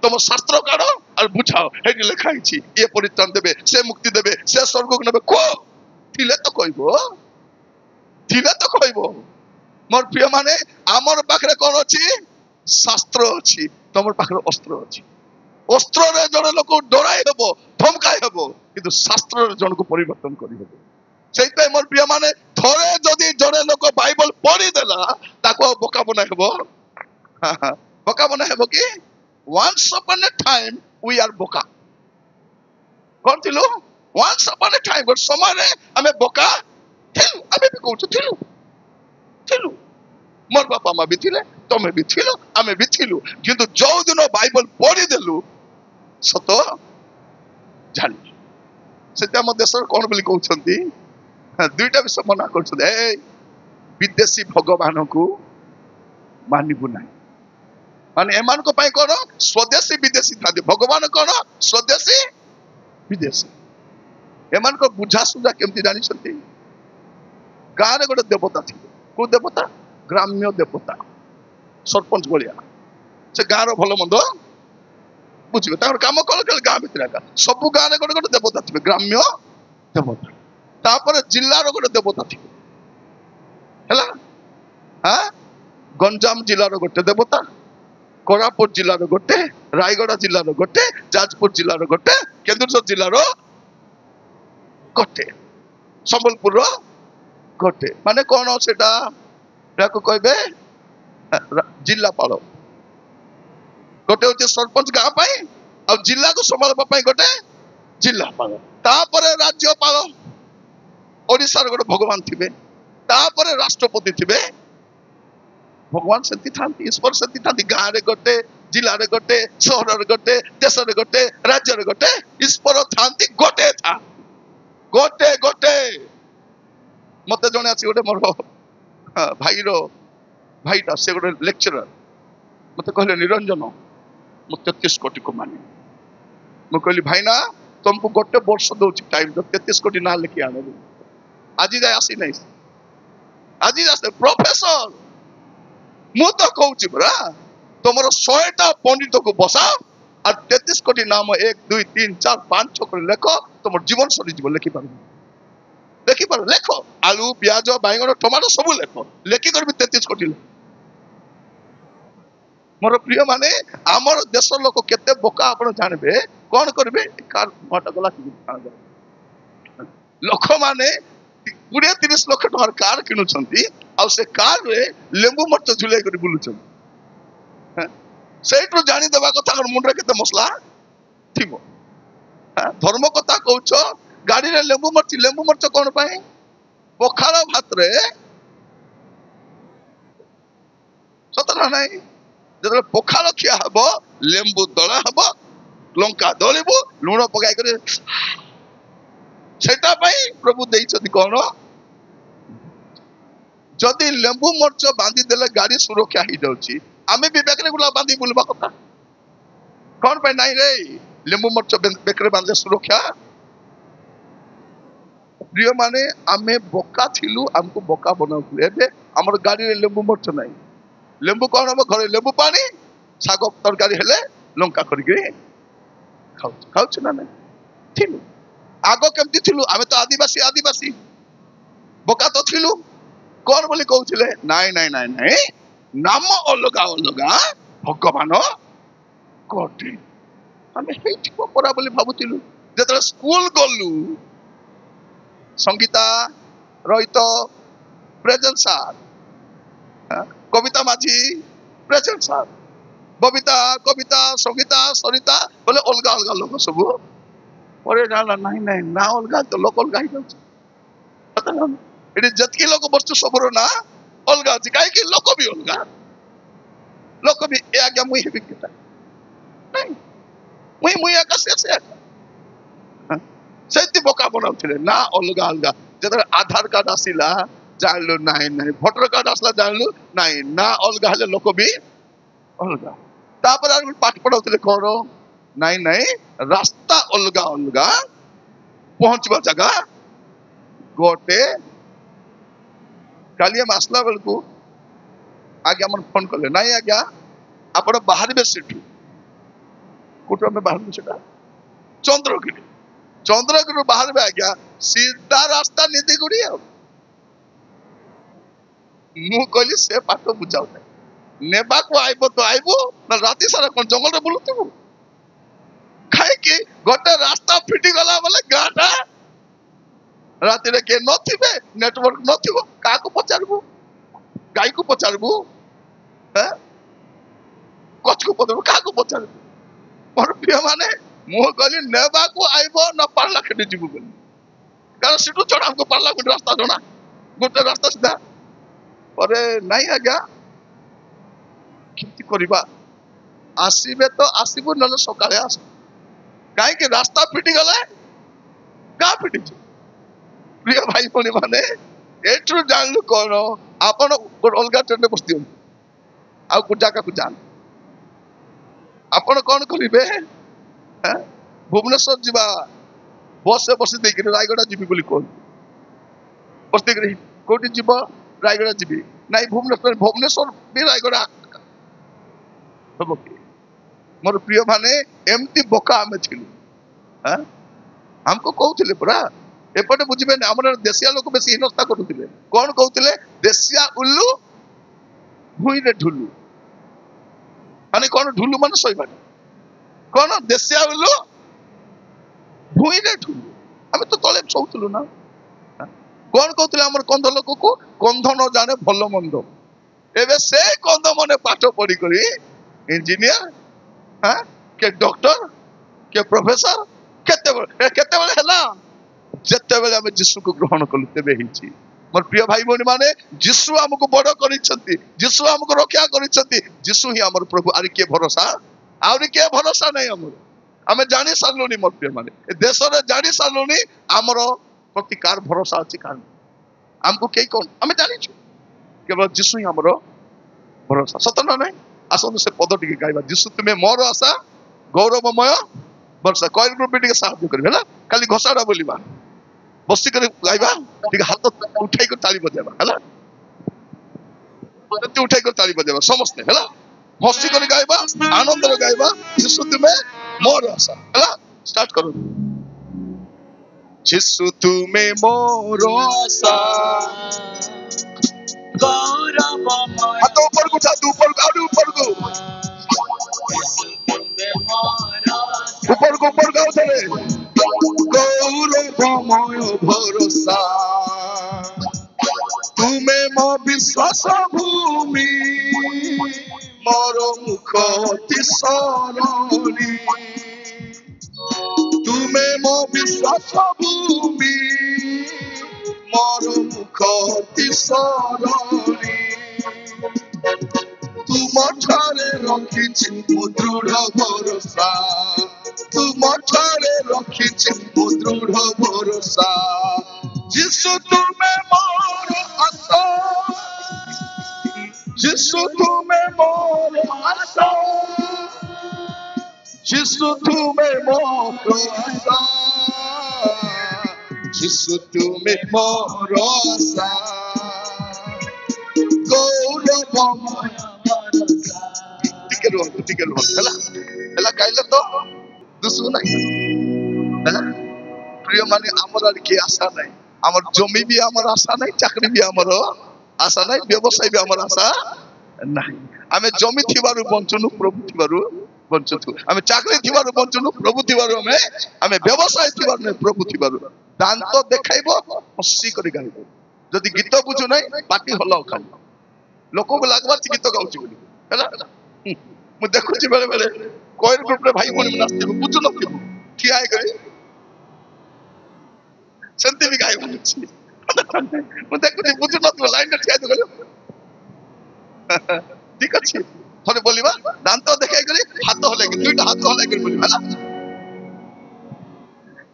तुम शास्त्र काढ़ और बुझाओ ये लिखाई ये परित्राण देवे से मुक्ति देवे से स्वर्ग को ने कह थिले तो कहब मोर प्रिय माने आमर पाखे कौन अच्छी शास्त्र अच्छी तुम पाखे अस्त्र अच्छी अस्त्र रे जड़े लोक डराई हेब धमकाई हेब किंतु शास्त्र जन को परिवर्तन कर मोर प्रिय माने थरे जदि जड़े लोक बाइबल पढ़ी देला ताको बोका बना हेब बोका बना हेब कि once upon a time we are बोका कौन थिलु once upon a time गोटे समय रे हमें बोका थिलु हमें भी कहू थिलु मोर बापा माँ भी थिले तमे भी थिलो आमे भी थिलु किंतु जो दिन बाइबल पढ़ी देलु सत जानी से देश कौन बोली कहते दुईटा विषय मना कर विदेशी भगवान को मानबू ना माने एमान को पाई कौन स्वदेशी विदेशी था भगवान कौन स्वदेशी विदेशी एमान को बुझा सुझा केमती जानी गाँव गोटे देवता थी को देवता ग्राम्य देवता सरपंच भलिया से गाँव भल मंद बुझे कम कल गाँ भितर सब गाँव गोटे गोटे देवता थे ग्राम्य देवता तापर जिलार गोटे देवता थे गंजाम जिलार गोटे देवता कोरापुट जिलार गोटे रायगड़ा जिलार गोटे जाजपुर जिलार गोटे केन्दुझर जिलार गोटे संबलपुर गोटे माने कौन सेटा कहे जिलापाल गोटे हूँ सरपंच गाँ और जिला को संभालवा गोटे जिलापाल तापर राज्यपाल ओडिशार गोटे भगवान थे तापर राष्ट्रपति थे भगवान से ईश्वर से गाँव रे गोटे जिले में गोटे सहर गोटे देश में गोटे राज्य में गोटे ईश्वर था गोटे था गोटे गोटे मत जड़े आसी गोटे मोर भाईटा से गोटे लेक्चरर मत कहले निरंजन मु 33 कोटी को मानी मु कहली भाईना तुमको गोटे वर्ष दौर टाइम 33 कोटी ना लिखी आने आज जाए आसी नहीं आज जाए प्रोफेसर मु तो कहूँ परा तुम 100टा पंडित को बसा और 33 कोटी नाम 1 2 3 4 5 6 कर लेख तुम जीवन सरी जीव लेखिपार लेख आलू प्याज बैगन टमाटो सब लेख लेखिक 33 कोटी मोर प्रिय माने आमर देश लोक केते बोका आपण जानबे कौन करबे कार घट गला लोक माने 20-30 लाख टकार कार किनुछंती आ से कार रे लेंबू मरच झुले कर बुलुछन सेठो जानी देबा कथा मुंडरे केते मसला थिबो धर्म कथा कहउछ गाड़ी रे लेंबू मरच कोन पाए पखाल भात रे सतना नहीं जब पखाल खिया हम लेंबू दला हम लंका दलबू लुण पकाई सेटा प्रभु देइछथि कौन जदि लेंबू मरच बांधी देले गाड़ी सुरक्षा ही जाउछि आमे भी बेकरे गुला बांधी बुलबा कथा कौन पे नहीं रे लेंबू मरच बेकरे बांधले सुरक्षा प्रिय माने आमे बोका थिलु हमको बोका बनाउथले एबे हमर गाड़ी रे लेंबू मरच नहीं लेंबू कौन हम घर लेंबू पानी शाग तरकारी हेले लंका करके खाऊ ना नहीं थिलु आग केमती थिलु आमे तो आदिवासी बोका तो थिलु कौन बोली कहउथिले नाई नाई नाई नाई नाम अलगा अलगा भगवान कोटे आमे हेठिको परा बोली भाबुथिलु जेतले स्कूल गलु Sangeeta Rohit present sir Kavita Majhi present sir Babita Kavita Sangeeta Sarita बोले अलगा अलगा लोक सब परे जाना नहीं नहीं ना अलगा तो लोक अलगा ही जाउछ एडी जतकी लोक वस्तु सबरो ना अलगा अछि काहे कि लोक भी ए आज्ञा मुई हेबी केता नहीं मुई आकाश से सेति बोका बनाउथिले ना अलगा अलगा जतरे आधार कार्ड आसिला जानलु नहीं नहीं भोटर कार्ड आसला जानलु नहीं ना अलगा हेले लोक भी अलगा तापर आर पाठ पढाउथिले कोन नहीं नहीं रास्ता अलगा अलगा पहुंचबा जगह गोटे काली हम आसला बेल को आगे हम फोन कले नहीं आज्ञा आप बाहर सेठू कोट आम बाहर से चंद्रगिरी चंद्रगिरी बाहर आज्ञा सीधा रास्ता निधिगुड़ी मु कहली से पाठ बुझाऊ नेबा को आइब तो आइब ना राति सारा कौन जंगल बुलुतु कहीं गोटे रास्ता फिटी गला बोले गाटा राति रे के नथिबे नेटवर्क नथिबो का को पचारबो गाय को पचारबो हैं कछ को पचारबो का को पचारबो मोर प्रिय माने मु कहली नेबा को आइब ना पारला खेडी जीवो बोली कारण सिटू चढ़ा को पारला को रास्ता जणा गोटे रास्ता सीधा अरे नहीं आज्ञा किंती करिबा आसीबे तो आसीबो न सकाळे आस काहे के रास्ता फिटी गला का फिटी प्रिय भाई भौणी माने एठु जानलु कोन आपण अलगा ट्रेन में बसती आ को जाका को जान आपण कोन करिबे भुवनेश्वर जीवा बस से बस देख रायगढ़ जीवी बोली कोन बस देख कोटी जीव रायगढ़ जीवी नाई भुवनेश्वर भी रायगढ़ मोर प्रिय माने एमती बोका आम थिलु हमको कहते पूरा एपटे बुझे आम देशिया लोक बेसी हिनस्ता करुले कौन कहते देशिया उल्लू भूई रे ढुलू माने कौन ढुलू मान शोबा कौन देशिया उल्लू भूई रे ढुलू आम तो तले शोलु ना कौन कहते आम कंध लोक को कंध न जाने भल मंद एवं से कंध मैंने पाठ पढ़ी करी इंजीनियर के डॉक्टर के प्रोफेसर केते जिते बेले आम जीशु को ग्रहण कलु तेबे हिची मोर प्रिय भाई भौणी माने जीशु हमको बड़ करिसंती जीशु हमको रक्षा करिसंती जीशु ही हमर प्रभु आरि के भरोसा आउरी के भरोसा नहीं हमर आमे जानि सारलुनी मोर प्रिय माने ए देश रे जानि सारलुनी हमर प्रतिकार भरोसा अछि कारण हमको के कोन आमे जानि छु केवल जीशु ही हमर भरोसा सत न नहीं आसनु से पद टिके गाइबा जीशु तुमे मोर आशा गौरवमय वर्षा कॉइल ग्रुप टिके साहाय्य करबे ना खाली घोषाड़ा बोलिबा बसी कर गाइबा टिके हाथ उठाई कर ताली बजाबा हला हाथ उठाई कर ताली बजाबा समस्त हला हसी कर गाइबा आनंद रे गाइबा जीशु तुमे मोर आशा हला स्टार्ट करो जीशु तुमे मोर आशा गौरवमय हाथ ऊपर को उठा ऊपर को ऊपर गाओ चले गौरवमय भरोसा तुमे मो विश्वास भूमि मोर मुख तिसरणी तुमे मो विश्वास भूमि मोर मुख तिसरणी तुम ठारे रखिछि मो दृढ़ भरोसा तुम ठारे रखिछि मो दृढ़ भरोसा जीशु तुमे मोर आशा जीशु तुमे मोर आशा जीशु तुमे मोर आशा जीशु तुमे मोर आशा गौरवमय टिके रो हला गाइले तो दुसु नहीं हला प्रिय माने हमर के आशा नहीं हमर जमी भी हमर आशा नहीं चाकरी भी हमर आशा नहीं व्यवसाय भी हमर आशा नहीं आमे जमी थिबारु बंचनु प्रभु थिबारु बंचतु आमे चाकरी थिबारु बंचनु प्रभु थिबारु आमे व्यवसाय थिबारु प्रभु थिबारु दांत देखाइबो हसी करी गाइबो जदि गीत बुझु नहीं पाटी हलाओ खाली लोक को लागबा गीत गाउची बोली हला मु देखुची बेले बेले कोइर ग्रुप रे भाई भौणी नाचते बुझु न थिबो ठिया आइ गरे सेंते भी गाय बोलुची मु देखुची बुझु न तो लाइन रे ठिया तो गलो ठीक अछि थोड़े बोलिबा दांत देखाइ गरे हाथ हले के दुईटा हाथ हले के बोलिबा हला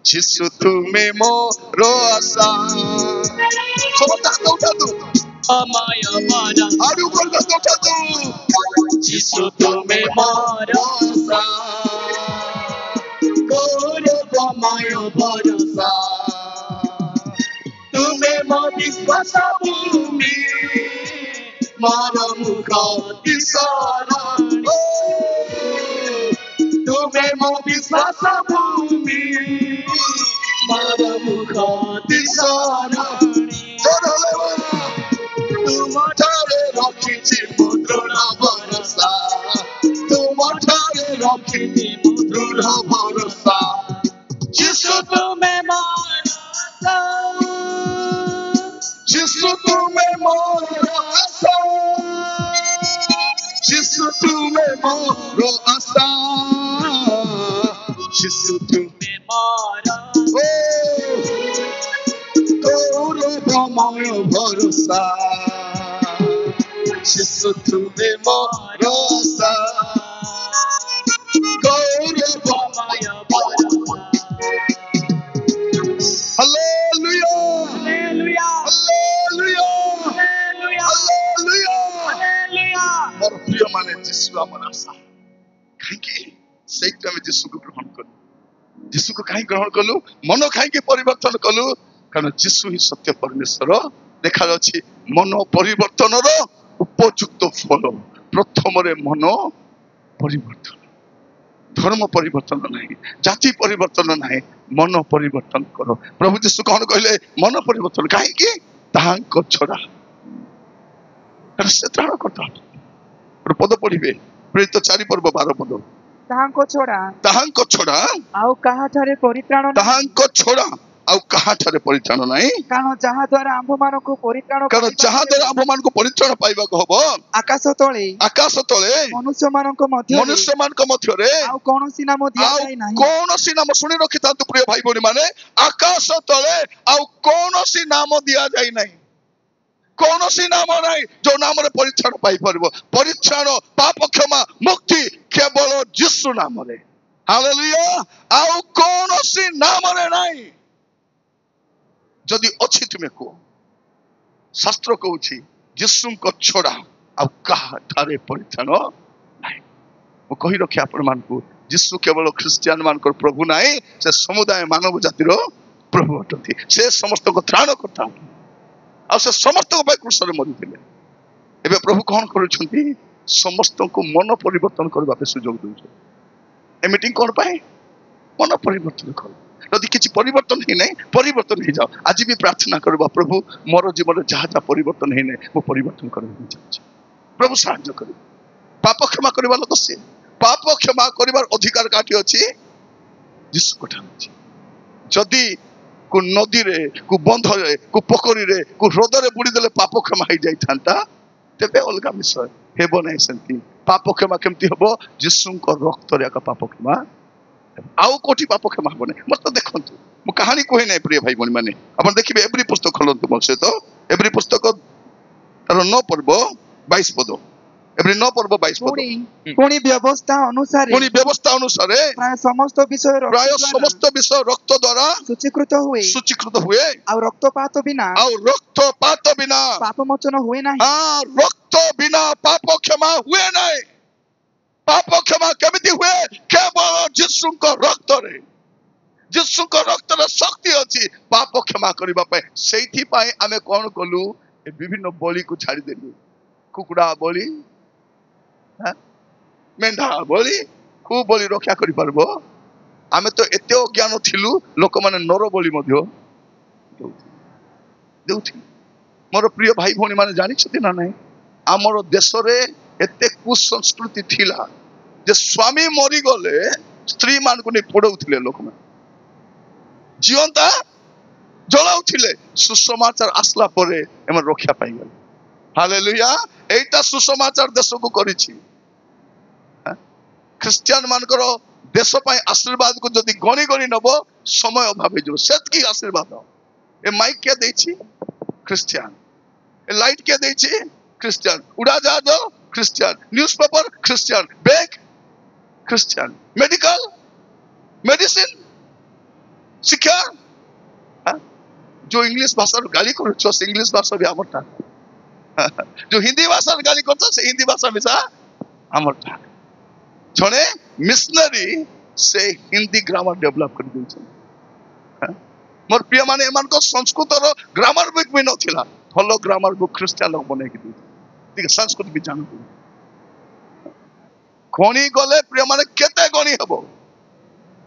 जीशु तुमे मोर आशा समस्त हाथ उठा दो अमाय माना आरु ऊपर हाथ उठा दो जीशु तुमे मोर आशा गौरवमय भरोसा तुमे ମୋ ବିଶ୍ୱାସ ଭୂମି ମୋର ମୁଖ ଦିଶରଣୀ ତୁମେ ମୋ ବିଶ୍ୱାସ ଭୂମି ମୋର ମୁଖ ଦିଶରଣୀ ତୁମଠାରେ ରଖିଛି ମୁଁ ଦୃଢ଼ ଭରସା ତୁମଠାରେ ରଖିଛି ମୁଁ ଦୃଢ଼ ଭରସା ଯୀଶୁ ତୁମେ ମୋର ଆଶା ଯୀଶୁ ତୁମେ ମୋର ଆଶା ଯୀଶୁ ତୁମେ ମୋର ଆଶା ଯୀଶୁ ତୁମେ ମୋର ଗୌରବମୟ ଭରସା ଯୀଶୁ ତୁମେ ମୋର ଆଶା ଗୌରବମୟ ଭରସା hallelujah hallelujah hallelujah hallelujah hallelujah hallelujah ମୋର ପ୍ରିୟ ମାନେ ଯୀଶୁ ଆମର ଆଶା କାହିଁକି ସେଇଠୁ ଆମେ ଯୀଶୁକୁ ଗ୍ରହଣ କଲୁ ଯୀଶୁକୁ କାହିଁ ଗ୍ରହଣ କଲୁ ମନ କାହିଁକି ପରିବର୍ତ୍ତନ କଲୁ କାରଣ ଯୀଶୁ ହିଁ ସତ୍ୟ ପରମେଶ୍ୱର ଦେଖାଯାଉଛି ମନ ପରିବର୍ତ୍ତନର ଉପଯୁକ୍ତ ଫଳ ପ୍ରଥମରେ ମନ ପରିବର୍ତ୍ତନ ଧର୍ମ ପରିବର୍ତ୍ତନ ନାହିଁ ଜାତି ପରିବର୍ତ୍ତନ ନାହିଁ ମନ ପରିବର୍ତ୍ତନ କର ପ୍ରଭୁ ଯୀଶୁ କଣ କହିଲେ ମନ ପରିବର୍ତ୍ତନ କାହିଁକି ତାହାଙ୍କ ଛଡା କାରଣ ସେ ତ୍ରାଣ କରିଥା ଗୋଟେ ପଦ ପଢିବେ ପ୍ରେରିତ 4 ପର୍ବ 12 ପଦ ତାହାଙ୍କ ଛଡା ଆଉ କାହାଠାରେ ପରିତ୍ରାଣ ନାହିଁ। ତାହାଙ୍କ ଛଡା ଆଉ କାହାଠାରେ ପରିତ୍ରାଣ ନାହିଁ କାରଣ ଯାହା ଦ୍ୱାରା ଆମ୍ଭମାନଙ୍କୁ ପରିତ୍ରାଣ କାରଣ ଯାହା ଦ୍ୱାରା ଆମ୍ଭମାନଙ୍କୁ ପରିତ୍ରାଣ ପାଇବାକୁ ହବ ଆକାଶ ତଳେ ମନୁଷ୍ୟମାନଙ୍କ ମଧ୍ୟରେ ଆଉ କୌଣସି ନାମ ଦିଆଯାଇ ନାହିଁ। କୌଣସି ନାମ ଶୁଣି ରଖିଥାନ୍ତୁ ପ୍ରିୟ ଭାଇ ଭଉଣୀ ମାନେ ଆକାଶ ତଳେ ଆଉ କୌଣସି ନାମ ଦିଆଯାଇ ନାହିଁ କୌଣସି ନାମ ନାହିଁ ଯୋଉ ନାମରେ ପରିତ୍ରାଣ ପାଇପାରିବ ପରିତ୍ରାଣ ପାପ କ୍ଷମା ମୁକ୍ତି କେବଳ ଯୀଶୁ ନାମରେ ହାଲେଲୁୟା ଆଉ କୌଣସି ନାମରେ ନାହିଁ ଯଦି ଅଛି ତୁମେ କୁହ ଶାସ୍ତ୍ର କହୁଛି ଯୀଶୁଙ୍କ ଛଡା ଆଉ କାହାଠାରେ ପରିତ୍ରାଣ ନାହିଁ ମୁଁ କହି ରଖେ ଆପଣମାନଙ୍କୁ ଯୀଶୁ କେବଳ ଖ୍ରୀଷ୍ଟିଆନ ମାନଙ୍କର ପ୍ରଭୁ ନାହିଁ ସେ ସମୁଦାୟ ମାନବ ଜାତିର ପ୍ରଭୁ ଅଟନ୍ତି ସେ ସମସ୍ତଙ୍କ ତ୍ରାଣ କରିଥାନ୍ତି ଆଉ ସେ ସମସ୍ତଙ୍କ ପାଇଁ କ୍ରୁଶରେ ମରିଥିଲେ ଏବେ ପ୍ରଭୁ କଣ କରୁଛନ୍ତି ସମସ୍ତଙ୍କୁ ମନ ପରିବର୍ତ୍ତନ କରିବା ପାଇଁ ସୁଯୋଗ ଦେଉଛନ୍ତି ଏ ମିଟିଂ କଣ ପାଇଁ ମନ ପରିବର୍ତ୍ତନ କର ଯଦି କିଛି ପରିବର୍ତ୍ତନ ହେଇନାହିଁ ପରିବର୍ତ୍ତନ ହେଇଯାଅ ଆଜି ବି ପ୍ରାର୍ଥନା କରିବା ପ୍ରଭୁ ମୋର ଜୀବନରେ ଯାହା ଯାହା ପରିବର୍ତ୍ତନ ହେଇନାହିଁ ମୁଁ ପରିବର୍ତ୍ତନ କରିବାକୁ ଚାହୁଁଛି ପ୍ରଭୁ ସାହାଯ୍ୟ କରିବେ ପାପ କ୍ଷମା କରିବା ଲୋକ ସେ ପାପ କ୍ଷମା କରିବାର ଅଧିକାର କାଠି ଅଛି ଯୀଶୁଙ୍କ ଠାରେ ଅଛି ଯଦି को नदी रे को बंध रे को पोखरी रे को हृदय रे बुड़ी देले पाप क्षमा हो जाइथांता तेबे अलगा विषय हेबो नै सेंती पाप क्षमा केमती हबो यीशुଙ୍କ रक्तरे का पाप क्षमा आउ कोठी पाप क्षमा हबो नै मत देखंतु मु कहानी कोहि नै प्रिय भाई बहन माने अपन देखिबे एवरी पुस्तक खोलंतु मो से तो एवरी पुस्तक तार 9 पर्व 22 पद एवरी 9 पर्व 22 पद पुणी व्यवस्था अनुसार प्राय समस्त विषय रक्त द्वारा सूचीकृत हुए और रक्तपात बिना पाप मोचन हुए नहीं रक्त बिना पाप क्षमा हुए नहीं पाप क्षमा केमिति हुए केवल यीशुଙ୍କ रक्तरे यीशुଙ୍କ रक्तरे शक्ति अछि पाप क्षमा करिबा पय सेठी पय आमे कोन कलु ए विभिन्न बलि को छाड़ी देलु कुकुड़ा बलि मेंढा बलि को बलि रक्षा करि परबो आमे तो एते ज्ञान थिलु लोक माने नर बलि मध्य देउथि मोर प्रिय भाई भौणी माने जानि छथि ना नै हमर देश रे एते कुसंस्कृति थिला जे स्वामी मरि गले स्त्री मान को नै पडौथिले लोक माने जीवंता जलाउथिले सुसमाचार आसला परे एम रक्षा पाई गले हालेलुया एटा सुसमाचार देश को करिछि ख्रिस्टियन मानकर देश पाई आशीर्वाद को जदि गणी गणी नब समय अभाव हो सेतकी आशीर्वाद ए माइक के देछि ख्रिस्टियन ए लाइट के देछि ख्रिस्टियन उड़ाजहाज Christian newspaper Christian bank Christian medical medicine शिक्षा जो इंग्लिश भाषा गाली करो से इंग्लिश भाषा भी आमरटा जो हिंदी भाषा गाली करता से हिंदी भाषा मिसा आमरटा जने मिशनरी से हिंदी ग्रामर डेवलप कर दिन्छ मोर प्रिय माने एमानक संस्कृतर ग्रामर बुक भी नथिला भलो ग्रामर बुक ख्रिस्टियान लोक बने कि ठीक संस्कृत भी जान गणी गले प्रिय माने केते गणी हबो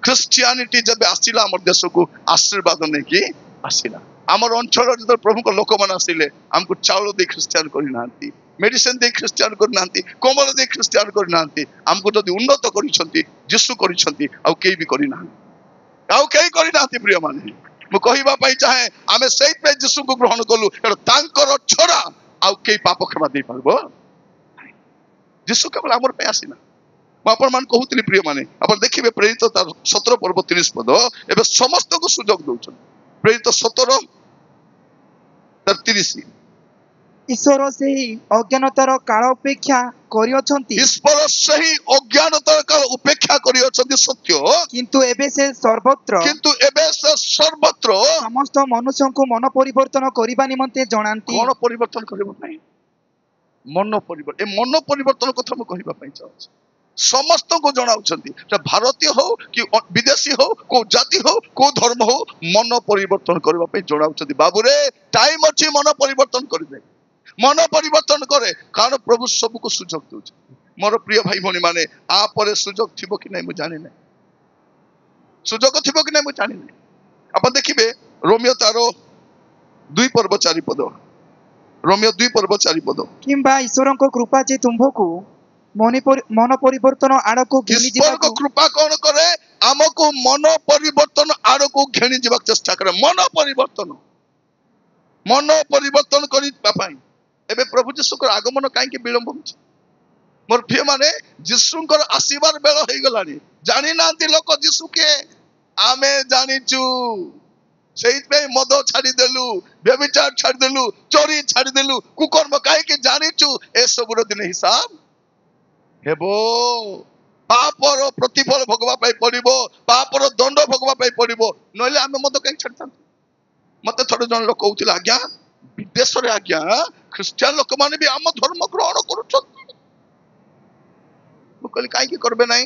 ख्रिस्टियानिटी जब आसिला हमर देश को आशीर्वाद नै कि आसिला हमर अंचल जब प्रभु को लोक मन आसिले हमको चाउल दे ख्रिस्टियान करि नांती मेडिसिन दे ख्रिस्टियान करि नांती कोमल दे ख्रिस्टियान करि नांती हमको जदी उन्नत करिसंती यीशु करिसंती आ केई भी करि नांती आ केई करि नांती प्रिय माने मु कहिबा पई चाहे आमे सेई पे यीशु को ग्रहण कलु एटा तांकर छोरा आ केई पाप क्षमा दे पारबो यीशु केवल हमर पे आसिना आपण मान कहूतली प्रिय माने आपण देखिबे प्रेरित 17 पर्व 30 पद एबे समस्त को सुजोग दउछन प्रेरित 17 30 ईश्वर से अज्ञानतार काल उपेक्षा करियछंती ईश्वर सही अज्ञानतार काल उपेक्षा करियछंती सत्य किंतु एबे से सर्वत्र समस्त मनुष्य को मन परिवर्तन करिबा निमंते जणांती कोन परिवर्तन करबो नाही मन परिवर्तन ए मन परिवर्तन कथा म कहिबा पई चाहछि समस्त को जनाउछंती भारतीय हो कि विदेशी हो को जाति हो को धर्म हो मन परिवर्तन करबा पई जनाउछंती बाबू रे टाइम अछि मन परिवर्तन करिबे मन परिवर्तन करे कारण प्रभु सब को सुजोग दउछ मोर प्रिय भाई भनी माने आ परे सुजोग थिबो कि नै मु जानि नै सुजोग थिबो कि नै मु जानि नै अपन देखिबे रोमियो तारो 2 पर्व 4 पद रोमियो 2 पर्व 4 पद किंबा ईश्वर को कृपा जे तुमको मन परिवर्तन आड़ को घेनी ईश्वर को कृपा कौन करे हमको मन परिवर्तन आड़ को घेनी जीवा चेष्टा करे मन परिवर्तन करी पापाई एबे प्रभु यीशुकर आगमन काहे के विलंब होछ मोर प्रिय माने यीशुकर आशीर्वाद बेल होई गलानी जानि नांती लोक यीशु के आमे जानिचु सेहित पे मद छाड़ी देलु व्यभिचार छाड़ी देलु चोरी छाड़ी देलु कुकर्म काहे के जानिचु ए सबुर दिन हिसाब हेबो पापर प्रतिफल भोगवा पाई पड़िबो पापर दंड भोगवा पाई पड़िबो नले आमे मद काहे छाड़ता मते थोड़े जन लोक कहउतिला आज्ञा विदेश रे आज्ञा ख्रिस्टियन लोक माने भी आम धर्म ग्रहण करूछथि मु कहली काहे के करबे नाही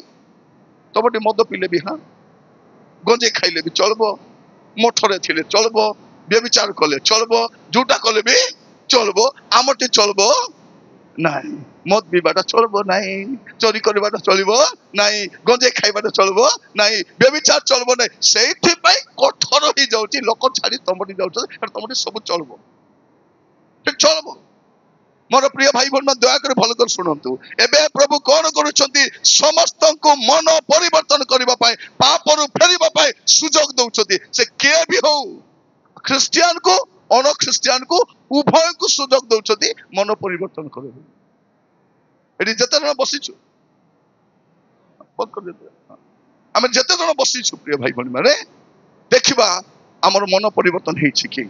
तबटी मद पीले भी हां गंजे खाइले भी चलबो मोठरे थिले चलबो व्यभिचार कले चलबो झूठा कले भी चलबो आमटे चलबो नाही मद पीबाटा चलबो नाही चोरी करबाटा चलबो नाही गंजे खाइबाटा चलबो नाही व्यभिचार चलबो नाही सेठी पई कठोर ही जाउची लोक छाडी तमटी जाउछ तमटी सब चलबो ठीक चलबो मोर प्रिय भाई बहन दया कर भल कर सुनंतु एबे प्रभु कोन करूछंती समस्त को मन परिवर्तन करबा पाए पापरु फेरिबा पाए सुजोग दउछंती से के भी हो ख्रिस्टियन को अन ख्रिस्टियन को उभय को सुजोग दउछंती मन परिवर्तन करबो एडी जते जन बसिछु बंद कर देते हम जते जन बसिछु प्रिय भाई बहन माने देखिबा हमर मन परिवर्तन हेछि कि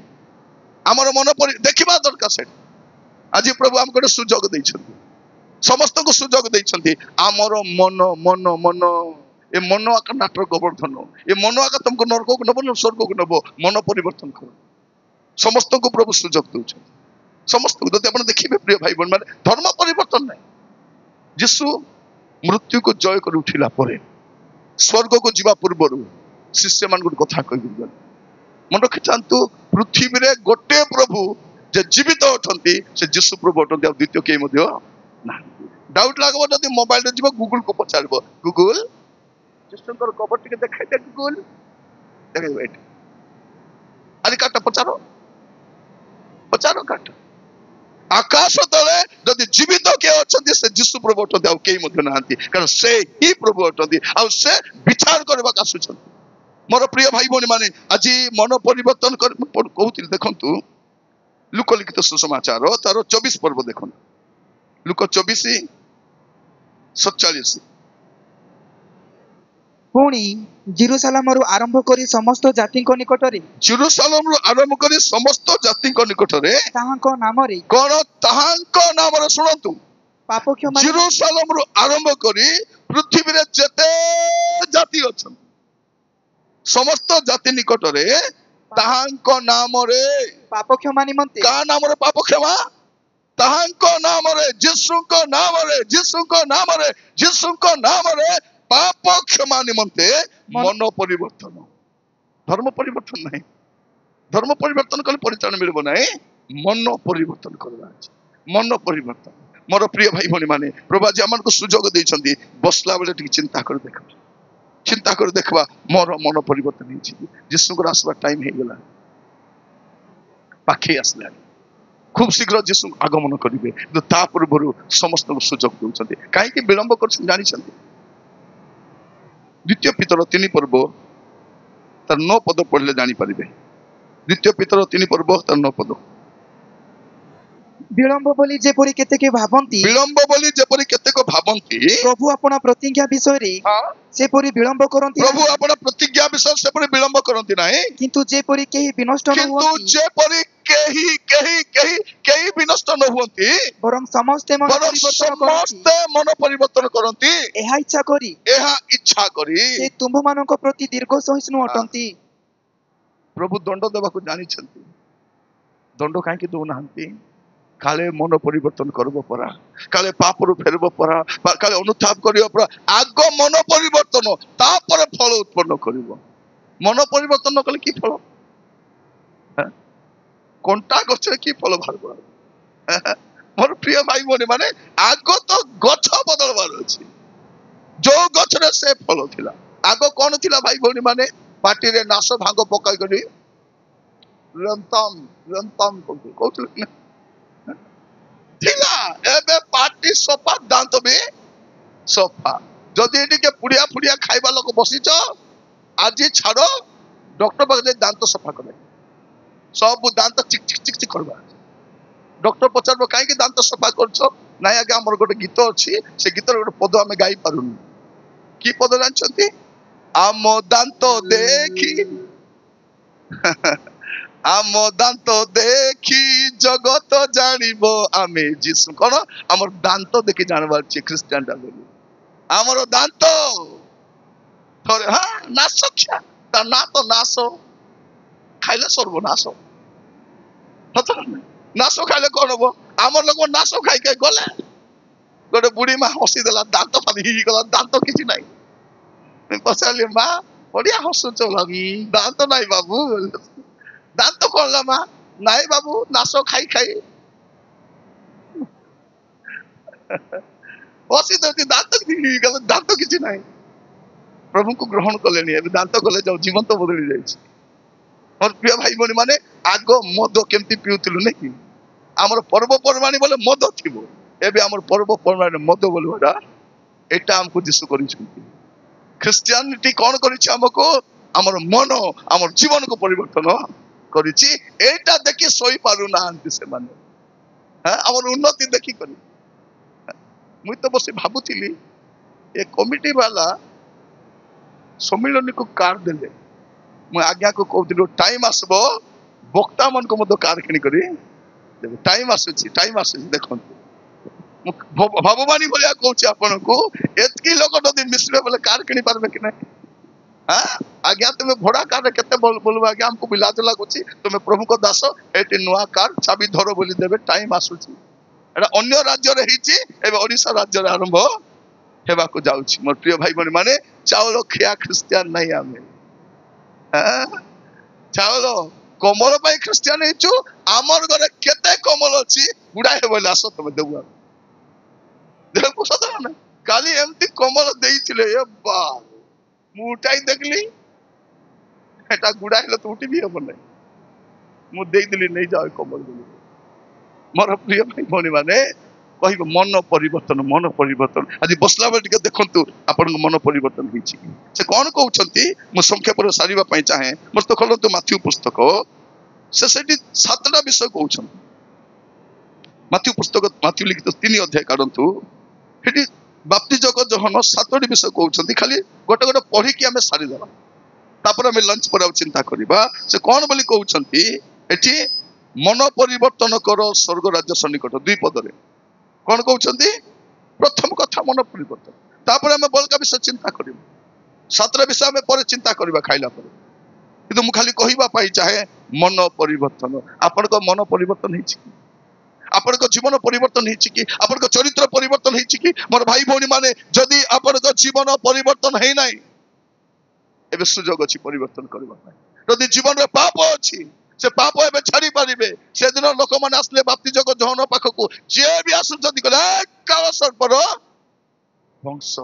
हमर मन देखिबा दरकार से आज प्रभु हमको सुजोग दैछंती समस्त को सुजोग दैछंती हमर मन मन मन ए मन आका नाटक गोवर्धन ए मन आका तुमको नरक को नबो स्वर्ग को नबो मन परिवर्तन करो समस्त को प्रभु सुजोग दउछंती समस्त को जति आपण देखिबे प्रिय भाई बहन माने धर्म परिवर्तन नै यीशु मृत्यु को जय कर उठिला परे स्वर्ग को जीवा पूर्व शिष्य मान को कथा कहि मन रखि चांतु पृथ्वी रे गोटे प्रभु जे जीवित अटंती से यीशु प्रभु अटंती आ द्वितीय के मध्य ना डाउट लागबो जदी मोबाइल रे जीवा गूगल को पचारबो गूगल यीशुकर कबर टिके देखाइ दे गूगल देखाइ वेट अरे काटा पचारो काटा आकाश तले जदी जीवित के अछंती से यीशु प्रभु अटंती आ केई मध्य नांती कारण से ही प्रभु अटंती आ से विचार करबा का सुछंती मोर प्रिय भाई भनी माने আজি मन परिवर्तन कर कहउतिल देखंतु लुक लिखित सुसमाचार तार 24 पर्व देखो लुक 24 47 पुणी जेरूशलेम रु आरंभ करी समस्त जाति को निकट रे जेरूशलेम रु आरंभ करी समस्त जाति को निकट रे ताहाको नाम रे कोन ताहाको नाम रे सुनंतु पाप क्षमा जेरूशलेम रु आरंभ करी पृथ्वी रे जेते जाति अछन समस्त जाति निकट रे ताहाको नाम रे पाप क्षमा निमंते का नाम रे पाप क्षमा ताहाको नाम रे यीशुको नाम रे यीशुको नाम रे यीशुको नाम रे पाप क्षमा निमंते मन परिवर्तन धर्म परिवर्तन नहीं धर्म परिवर्तन कले परित्राण मिलबो नाही मन परिवर्तन करबा अछि मन परिवर्तन मोर प्रिय भाई भणी माने प्रभु आज हमन को सुजोग दैछंती बसला बेले टिक चिंता कर देखबा मोर मन परिवर्तन हिछि यीशु को आसबा टाइम हे गेला पाखे आसला खूब शीघ्र यीशु आगमन करिवे तो ता पूर्वरु समस्त सुजोग दउछंती काहे कि विलंब करछन जानि छंती द्वितीय पितर 3 पर्व तार 9 पद पढ़ले जानि परिबे द्वितीय पितर 3 पर्व तार 9 पद विलंब बोली जेपरि केतेके भाबंती प्रभु अपना प्रतिज्ञा विषय रे सेपरि विलंब करंती प्रभु अपना प्रतिज्ञा विषय सेपरि विलंब करंती नाही किंतु जेपरि केही विनष्ट न किंतु होती जेपरि केही विनष्ट न होती बरं समस्ते मन परिवर्तन करंती एहा इच्छा करी से तुम मानक प्रति दीर्घ सहिष्णु अटंती प्रभु दंड देबाकू जानि छंती दंड काहे कि दो नाहंती काले मन परिवर्तन करबो परा काले पापरु फेरबो परा काले अनुताप करियो परा आगो मन परिवर्तन तापर फल उत्पन्न करिवो मन परिवर्तन न कले की फल कोंटा गछरे की फल बाहर मोर प्रिय भाई बने माने आगो तो गछ बदलबार अछि जो गछरे से फल थिला आगो कोन थिला भाई बने माने पाटी रे नासो भांग पकाई करी रंतम कोथल थिला एबे पाटी सोफा दांत भी सोफा जदि एटी के पुड़िया खाइबा लोक बसिच आज छाड़ो डॉक्टर पाखे दांत सफा करे सब दांत चिक करबा डॉक्टर पचारबो काहे कि दांत सफा करछो नाय आगे हमर गोटे गीत अछि से गीतर गोटे पद हमें गाई पारुनी की पद जानछंती आम दांत देखी आम दांत देखी जगत जानिबो आमे जीसु कोन हमर दांत देखि जानबार छी क्रिश्चियन टा बोली हमर दांत थोरे हां नासख्या ता ना तो नासो खाइले सर्वनाश नासो खाइले कोन हो हमर लोग नासो खाइ के गले गोटे बुढ़ी माँ हसी देला दांत फादी ही गला दांत किछि नाही मैं पछाली माँ बढ़िया हसुच दांत नाही बाबू दांत कोला माँ नाही बाबू नासो खाई हसी देती दांत गला दांत किछि नाही प्रभु को ग्रहण कलेनी ए दांत गले जाऊ जीवन तो बदली जाइछि और प्रिय भाई बनी माने आगो मद केमती पिउतिलु नै कि हमर पर्व परमाणी बोले मद थिबो एबे हमर पर्व परमाणी मद बोलवाडा एटा हमको जिसु करिछुंती क्रिश्चियनिटी कोन करिछ हमको हमर मन हमर जीवन को परिवर्तन करिछि एटा देखि सोई पारु ना आंती से माने हां हमर उन्नति देखि करी मुई तो बसे भाबुथिली ए कमिटी वाला सम्मेलन को कार्ड देले मैं आज्ञा को कहूँ टाइम आसबो वक्ता मन को मत कार किणी करी टाइम आसुची देखो भगवानी भलिया कहूँ आपन को एतकी लोक जदि मिसबे बोले कार किणी पारबे कि नहीं हां आज्ञा तुम भोड़ा कार केते बोलबो आज्ञा हमको बिलाज लागुची तुम प्रभु को दास एटी नुआ कार चाबी धरो बोली देबे टाइम आसुची एटा अन्य राज्य रे हिची एबे ओडिसा राज्य रे आरंभ हेबा को जाउची मोर प्रिय भाई बनी माने चावल खिया क्रिश्चियन नहीं आमे चावल कमल पाई क्रिश्चियन हेचु आमर घरे केते कमल अछि गुडा हे बोले आसो तमे देबु देखो सदा ना काली एमती कमल देइथिले ए बा मु उठाई देखली एटा गुडा हेलो तो उठी भी हो नै मु देइ दिली नै जाय कमल बोली मोर प्रिय भाई भनी माने कहिबो मन परिवर्तन आज बसला बेले टिके देखंतु आपन मन परिवर्तन हिची से कोन कहउछंती मु संक्षेप रे सारीबा पई चाहे मस्त तो खोलंतु माथ्यू पुस्तक से सेठी सातटा विषय कहउछंती माथ्यू पुस्तक माथ्यू लिखित 3 अध्याय काढंतु हेठी बाप्तिजक जहन सातटी विषय कहउछंती खाली गोटे गोटे पढी कि हमें सारी देबा तापर हमें लंच पर चिंता करिबा से कोन बोली कहउछंती एठी मन परिवर्तन कर स्वर्ग राज्य सन्निकट 2 पद रे कौन कहते प्रथम कथा मन परिवर्तन तापर हमें बलका विषय चिंता कर 7 विषय हमें पर चिंता करबा खाइला पर किंतु मु खाली कहिबा पाई चाहे मन परिवर्तन आपन को मन परिवर्तन हिची कि आपन को जीवन परिवर्तन हिची कि आपन को चरित्र परिवर्तन हिची कि मोर भाई भौणी माने जदी आपन को जीवन परिवर्तन हे नाही एबे सुजोग अछि परिवर्तन करबा पाई जदी जीवन रे पाप अछि से पाप एबे छाड़ी पारिबे सेदिन लोक माने आसले बाप्तिजक जहन पाखकु जे भी आसुचंती कहले काल सर्पर वंश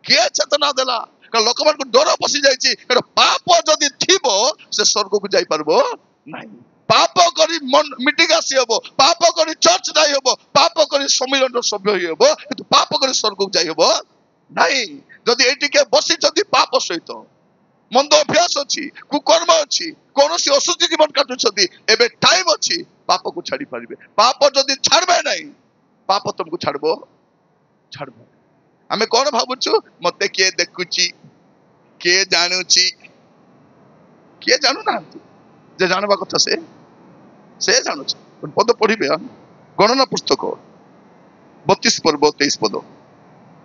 के चेतना देला का लोक मान को डर पसी जाईची कारण पाप जदी थिबो से स्वर्ग को जाई परबो नाही पाप करी मन मीटिंग आसी हबो पाप करी चर्च जाई हबो पाप करी सम्मेलन सभ्य होई हबो किंतु पाप करी स्वर्ग को जाई हबो नाही जदी एटी के बसी जदी पाप सहित मंद अभ्यास अच्छी कुकर्म अच्छी कौन सी अशुद्धि जीवन काटुछंती एबे टाइम अच्छी पाप को छाड़ी पारिबे पाप जदी छाड़बे नाही पाप तुमको छाड़बो छाड़बो आमे कोन भाबुछु मते के देखुची के जानुची के जानु ना जे जानबा कथा से जानुची पद पढ़िबे गणना पुस्तक 32 पर्व 23 पद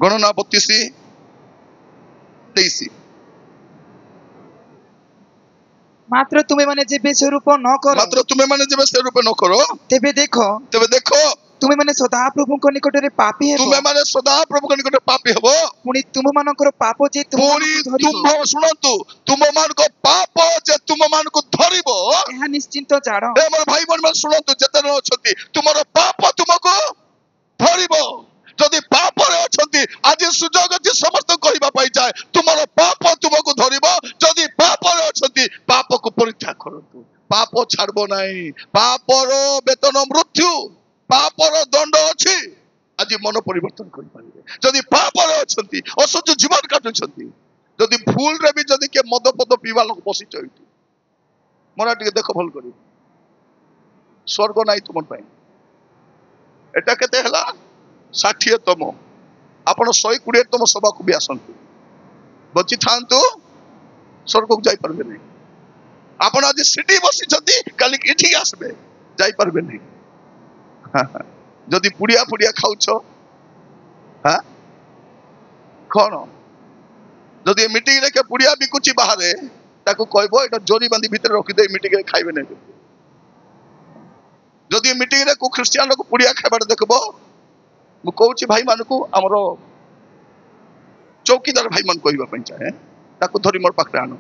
गणना 32 23 मात्र तुम्हें माने जेबे स्वरूप न करो मात्र तुम्हें माने जेबे स्वरूप न करो तेबे देखो तुम्हें माने सदा प्रभु को निकट रे पापी हेबो तुम्हें माने सदा प्रभु को निकट पापी हेबो पुनी तुम मानकर पाप जे तुम सुनंतु तुम मान को पाप जे तुम मान को धरिबो एहा निश्चिंत जानो ए मोर भाई बहन मन सुनंतु जतन अछंती तुमरो पाप तुमको धरिबो जदि पाप रे अछंती आज सुजोग जे समस्त कहिबा पाई जाय तुमरो पाप तुमको धरिबो जदि पाप रे अछंती पाप को परित्याग करंतु पाप छाड़बो नाही पापर वेतन मृत्यु पापर दंड अछि आज मन परिवर्तन करि पारिबे जदि पाप रे अछंती असुच जीवन काटुछंती जदि भूल रे भी जदि के मद पद पीवा लोक बसी चैती मोरा टिके देखो भल करी स्वर्ग नाही तुमन पई एटा केते हला 60तम आपण 120तम सभा को भी आसंतु बची थांतु स्वर्ग को जाई परबे नहीं आपण आज सिटी बसी छथि काली इठी आसबे जाई परबे नहीं जदि पुड़िया पुड़िया खाउछ हां कोन जदि मीटिंग रे के पुड़िया बिकुची बाहरे ताको कहबो एटा जोरी बांधी भीतर रखि दे मीटिंग रे खाइबे नहीं जदि मीटिंग रे को क्रिश्चियन को पुड़िया खाइबार देखबो मु कहूची भाई मान को हमरो चौकीदार भाई मन कहबा पई चाहे ताको धरी मोर पाखरे आनो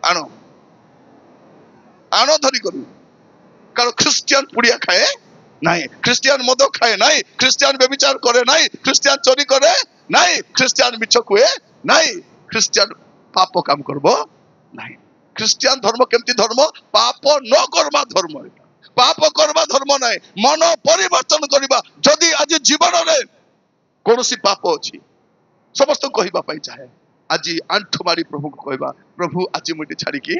आनो आनो धरी करू कारण क्रिश्चियन पुड़िया खाए नहीं क्रिश्चियन मद खाए नहीं क्रिश्चियन व्यभिचार करे नहीं क्रिश्चियन चोरी करे नहीं क्रिश्चियन मिछ कुए नहीं क्रिश्चियन पाप काम करबो नहीं क्रिश्चियन धर्म केमती धर्म पाप न करबा धर्म पाप करबा धर्म नहीं मन परिवर्तन करबा जदि आज जीवन रे कोनोसी पाप अछि समस्त कहबा पई चाहे आज आंठु मारी प्रभु को कहबा प्रभु आज मुटे छाड़ी की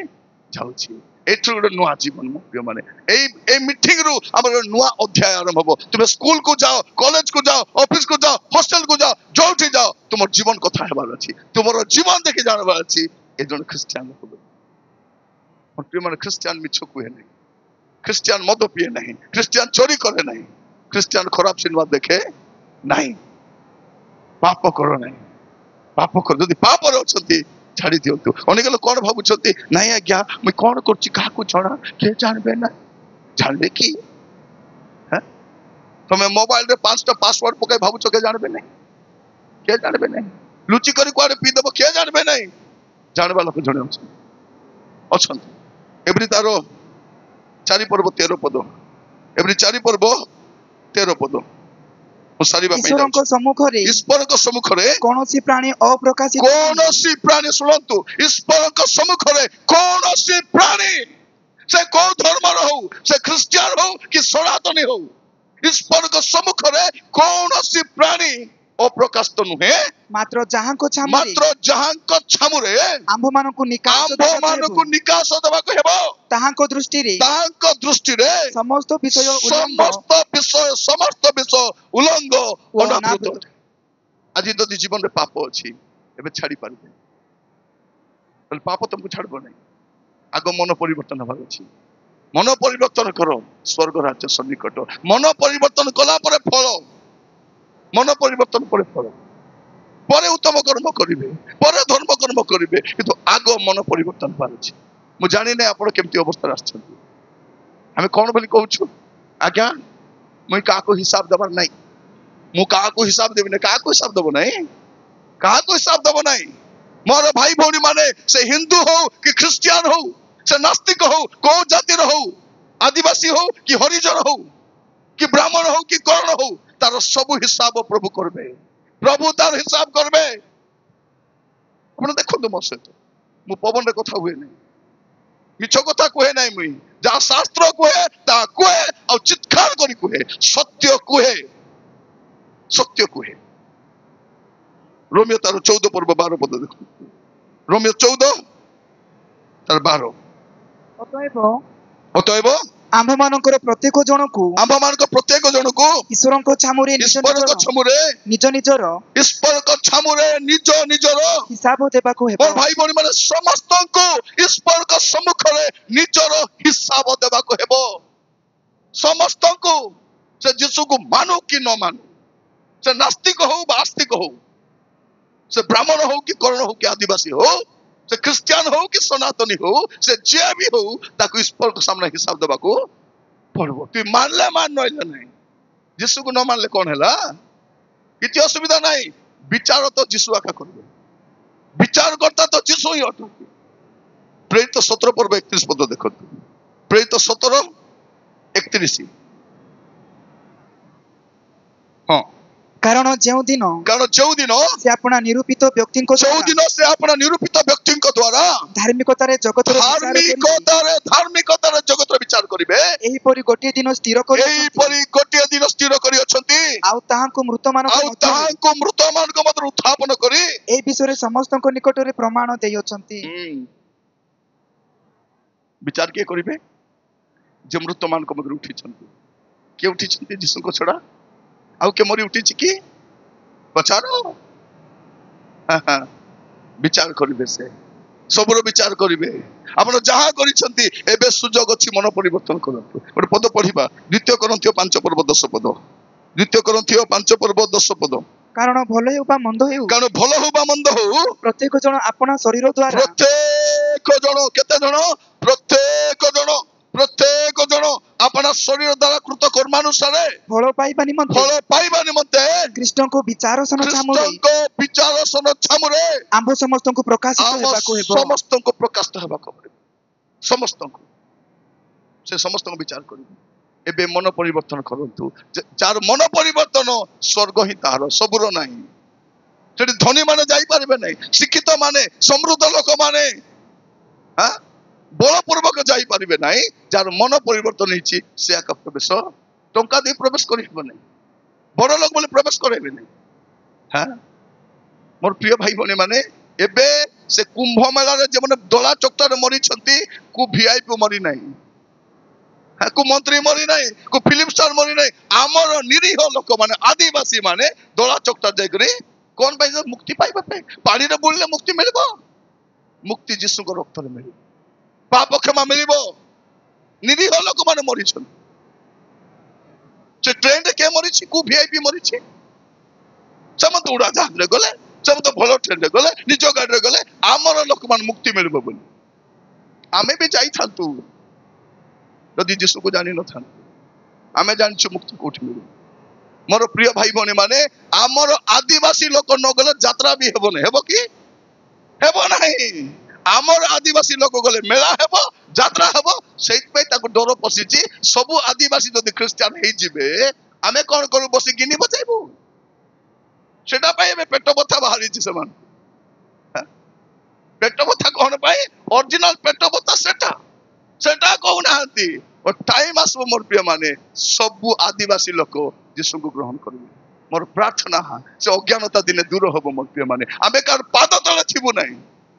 जाउछि एठु गोटे नुआ जीवन प्रिय माने ए मीटिंग रु हमर नुआ अध्याय आरंभ हबो तुम स्कूल को जाओ कॉलेज को जाओ ऑफिस को जाओ हॉस्टल को जाओ जोठी जाओ तुमर जीवन कथा हेबार अछि तुमर जीवन देखि जानबार अछि ए जन क्रिश्चियन को प्रिय माने क्रिश्चियन मिछ को है नहीं क्रिश्चियन मद पिए नहीं क्रिश्चियन चोरी करे नहीं क्रिश्चियन खराब सिनेमा देखे नहीं पाप करो नहीं पाप कर जदि पाप रे अछंती छाड़ी दियंतु अनेक लोग कोन भाबुछंती नहीं आज्ञा मैं कोन करछि काहा को छणा के जानबे ना जानबे की हैं तमे मोबाइल रे 5टा पासवर्ड पकाई भाबुछ के जानबे नहीं के जानबे नहीं लुचि करी कोआरे पी देबो के जानबे नहीं जानबा लोक जणे अछंती एबरी तारो 4 पर्व 13 पद एबरी 4 पर्व 13 पद ईश्वर को सम्मुख रे कोनोसी प्राणी अप्रकाशित कोनोसी प्राणी सुनंतु ईश्वर को सम्मुख रे कोनोसी प्राणी से को धर्म हो से क्रिश्चियन हो कि सनातनी हो ईश्वर को सम्मुख रे कोनोसी प्राणी अप्रकाशित नुहे मात्र जहां को छामुरे आंभ मानन को निकास देबा को हेबो ताहां को दृष्टि रे समस्त विषय उल्लंघ अनावृत आज जदि जीवन रे पाप अछि एबे छाड़ी पारबे बल पाप तुमको छाड़बो नहीं आगो मन परिवर्तन हबार अछि मन परिवर्तन करो स्वर्ग राज्य सन्निकट मन परिवर्तन कला परे फल मन परिवर्तन परे फल परे उत्तम कर्म करिवे परे धर्म कर्म करिवे किंतु आगो मन परिवर्तन पारछि मु जानि नै आपण केमती अवस्था आछथि हमें कोन बोली कहूछु आज्ञा मुई का को हिसाब देबार नहीं मु का को हिसाब देबे नै का को हिसाब देबो नहीं का को हिसाब देबो नहीं मोर भाई भौणी माने से हिंदू हो कि क्रिश्चियन हो से नास्तिक हो को जातिर हो आदिवासी हो कि हरिजन हो कि ब्राह्मण हो कि कर्ण हो तार सब हिसाब प्रभु करबे प्रभु तार हिसाब करबे आपण देखो मो सहित मु पवन रे कथा हुए नहीं मिछ कथा कहे नहीं मुई जहाँ शास्त्र कहे ता कहे और चित्कार करी कहे सत्य कहे रोमियो तार 14 पर्व 12 पद देखो रोमियो 14 तार 12 अतएव आम्भ मानकर प्रत्येक जनकु ईश्वरଙ୍କ छामुरे ईश्वरଙ୍କ छामुरे निज निजर ईश्वरଙ୍କ छामुरे निज निजर हिसाब देबाको हेबो मोर भाई भौणी माने समस्तଙ୍କୁ ईश्वरଙ୍କ सम्मुखରେ ନିଜର हिसाब देबाको हेबो समस्तଙ୍କୁ से यीशुକୁ मानो कि न मानो से नास्तिक हो वा आस्तिक हो से ब्राह्मण हो कि कर्ण हो कि आदिवासी हो से क्रिश्चियन हो कि सनातनी हो से जे भी हो ताको ईश्वर के सामने हिसाब देबा को पड़बो तू मानले मान नइले नहीं यीशु को न मानले कोन हैला किछि असुविधा नहीं विचार तो यीशु आका करबे विचार करता तो यीशु ही अटो प्रेरित 17 पर्व 31 पद देखो प्रेरित 17 31 हां कारण जेउ दिन से अपना निरूपित व्यक्ति को द्वारा धार्मिकतारे जगतर विचार करिवे एही परि गोटे दिन स्थिर करी अछंती आउ ताहांको मृत मानक मत उत्थापन करी एही विषय समस्तक निकट रे प्रमाण देई अछंती विचार के करिवे जे मृत मानक मत उठी छंती के उठी छंती यीशु को छड़ा आउ के मरी उठी कि पचारो विचार करिवे से सबरो विचार करिवे आपण जहा करिसंती एबे सुजोग अछि मन परिवर्तन करंतु गोटे पद पढिबा द्वितीय कोरिन्थियो 5 पर्व 10 पद द्वितीय कोरिन्थियो 5 पर्व 10 पद कारण भलो हेउ बा मंद हो प्रत्येक जन अपना शरीर द्वारा प्रत्येक जन अपना शरीर द्वारा कृत कर्मानुसार फल पाइबा निमंते कृष्ण को विचारसन छामुरे आम्भ समस्त को प्रकाशित हेबाको समस्त से समस्त विचार करिवे एबे मन परिवर्तन करंतु जार मन परिवर्तन स्वर्ग ही तार सबुर नाही सेठी धनी माने जाई पारिबे नाही शिक्षित माने समृद्ध लोक माने हां बलपूर्वक जाई पारिबे नाही जार मन परिवर्तन हिची से आका प्रवेश टंका दे प्रवेश करिबो नाही बड़ लोक बोले प्रवेश करेबे नाही हां मोर प्रिय भाई बने माने एबे से कुंभ मेला रे जे माने दोला चक्टर मरी छंती को वीआईपी मरी नाही हां को मंत्री मरी नाही को फिल्म स्टार मरी नाही आमर निरीह लोक माने आदिवासी माने दोला चक्टर जाई करी कोन भाई मुक्ति पाइबा पे पानी रे बुलले मुक्ति मिलबो मुक्ति यीशु को रक्त रे मिलबो पाप क्षमा मिलिबो निरीह लोक माने मरी छन से ट्रेन रे के मरी छी को वीआईपी मरी छी सब तो उड़ा जहाज रे गले सब तो भलो ट्रेन रे गले निज गाड़ी रे गले आमर लोक मान मुक्ति मिलबो बोली आमे भी जाई थांतु यदि यीशु को जानि न थान आमे जानछु मुक्ति कोठी मिलबो मोर प्रिय भाई बने माने आमर आदिवासी लोक न गले यात्रा भी हेबो नै हेबो की हेबो नाही आमर आदिवासी लोक गले मेला हेबो यात्रा हेबो सेत पे ताको डर पसिची सब आदिवासी जदि क्रिश्चियन हे जिबे आमे कोन करू बसी गिनी बजाइबो सेटा पाए में पेट बथा बाहरी छी समान पेट बथा कोन पाए ओरिजिनल पेट बथा सेटा कहू नाहंती और टाइम आसबो मोर प्रिय माने सब आदिवासी लोक यीशु को ग्रहण करबे मोर प्रार्थना से अज्ञानता दिने दूर होबो मोर प्रिय माने आमे कार पाद तले थिबु नाही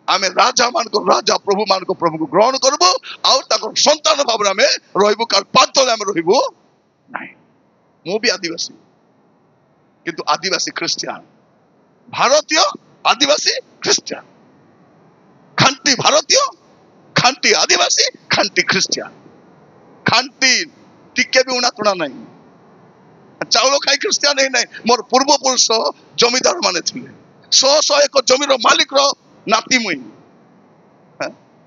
आमे राजा मान को प्रभु को ग्रहण करबो और ताको संतान भावना में रहबो कार पाद तले आमे रहबो नाही मो भी आदिवासी किंतु आदिवासी क्रिश्चियन भारतीय आदिवासी क्रिश्चियन खांटी भारतीय खांटी आदिवासी खांटी क्रिश्चियन खांटी टिके भी उना तुना नहीं चाउल खाई क्रिश्चियन ही नहीं मोर पूर्व पुरुष जमीदार माने थिले 100 एक जमीर मालिक रो नाती मुई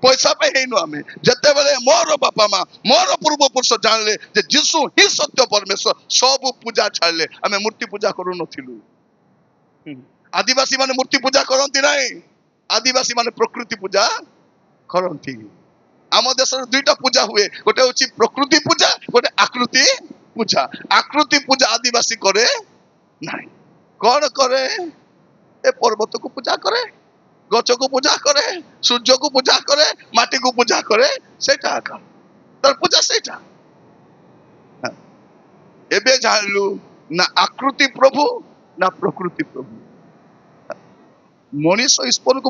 पैसा पे हेनु आमे जते बेले मोर बापा मां मोर पूर्व पुरुष जानले जे यीशु ही सत्य परमेश्वर सब पूजा छाड़ले आमे मूर्ति पूजा करू नथिलु आदिवासी माने मूर्ति पूजा करंती नाही आदिवासी माने प्रकृति पूजा करंती ଆମ ଦେଶରେ ଦୁଇଟା ପୂଜା ହୁଏ, ଗୋଟେ ହଉଛି ପ୍ରକୃତି ପୂଜା, ଗୋଟେ ଆକୃତି ପୂଜା। ଆକୃତି ପୂଜା ଆଦିବାସୀ କରେ ନାହିଁ। କଣ କରେ? ଏ ପର୍ବତକୁ ପୂଜା କରେ, ଗଛକୁ ପୂଜା କରେ, ସୂର୍ଯ୍ୟକୁ ପୂଜା କରେ, ମାଟିକୁ ପୂଜା କରେ, ସେଇଟା ଆକା ତାର ପୂଜା ସେଇଟା। ଏବେ ଜାଣିଲୁ ନା ଆକୃତି ପ୍ରଭୁ ନା ପ୍ରକୃତି ପ୍ରଭୁ। ମଣିଷ ଈଶ୍ୱରକୁ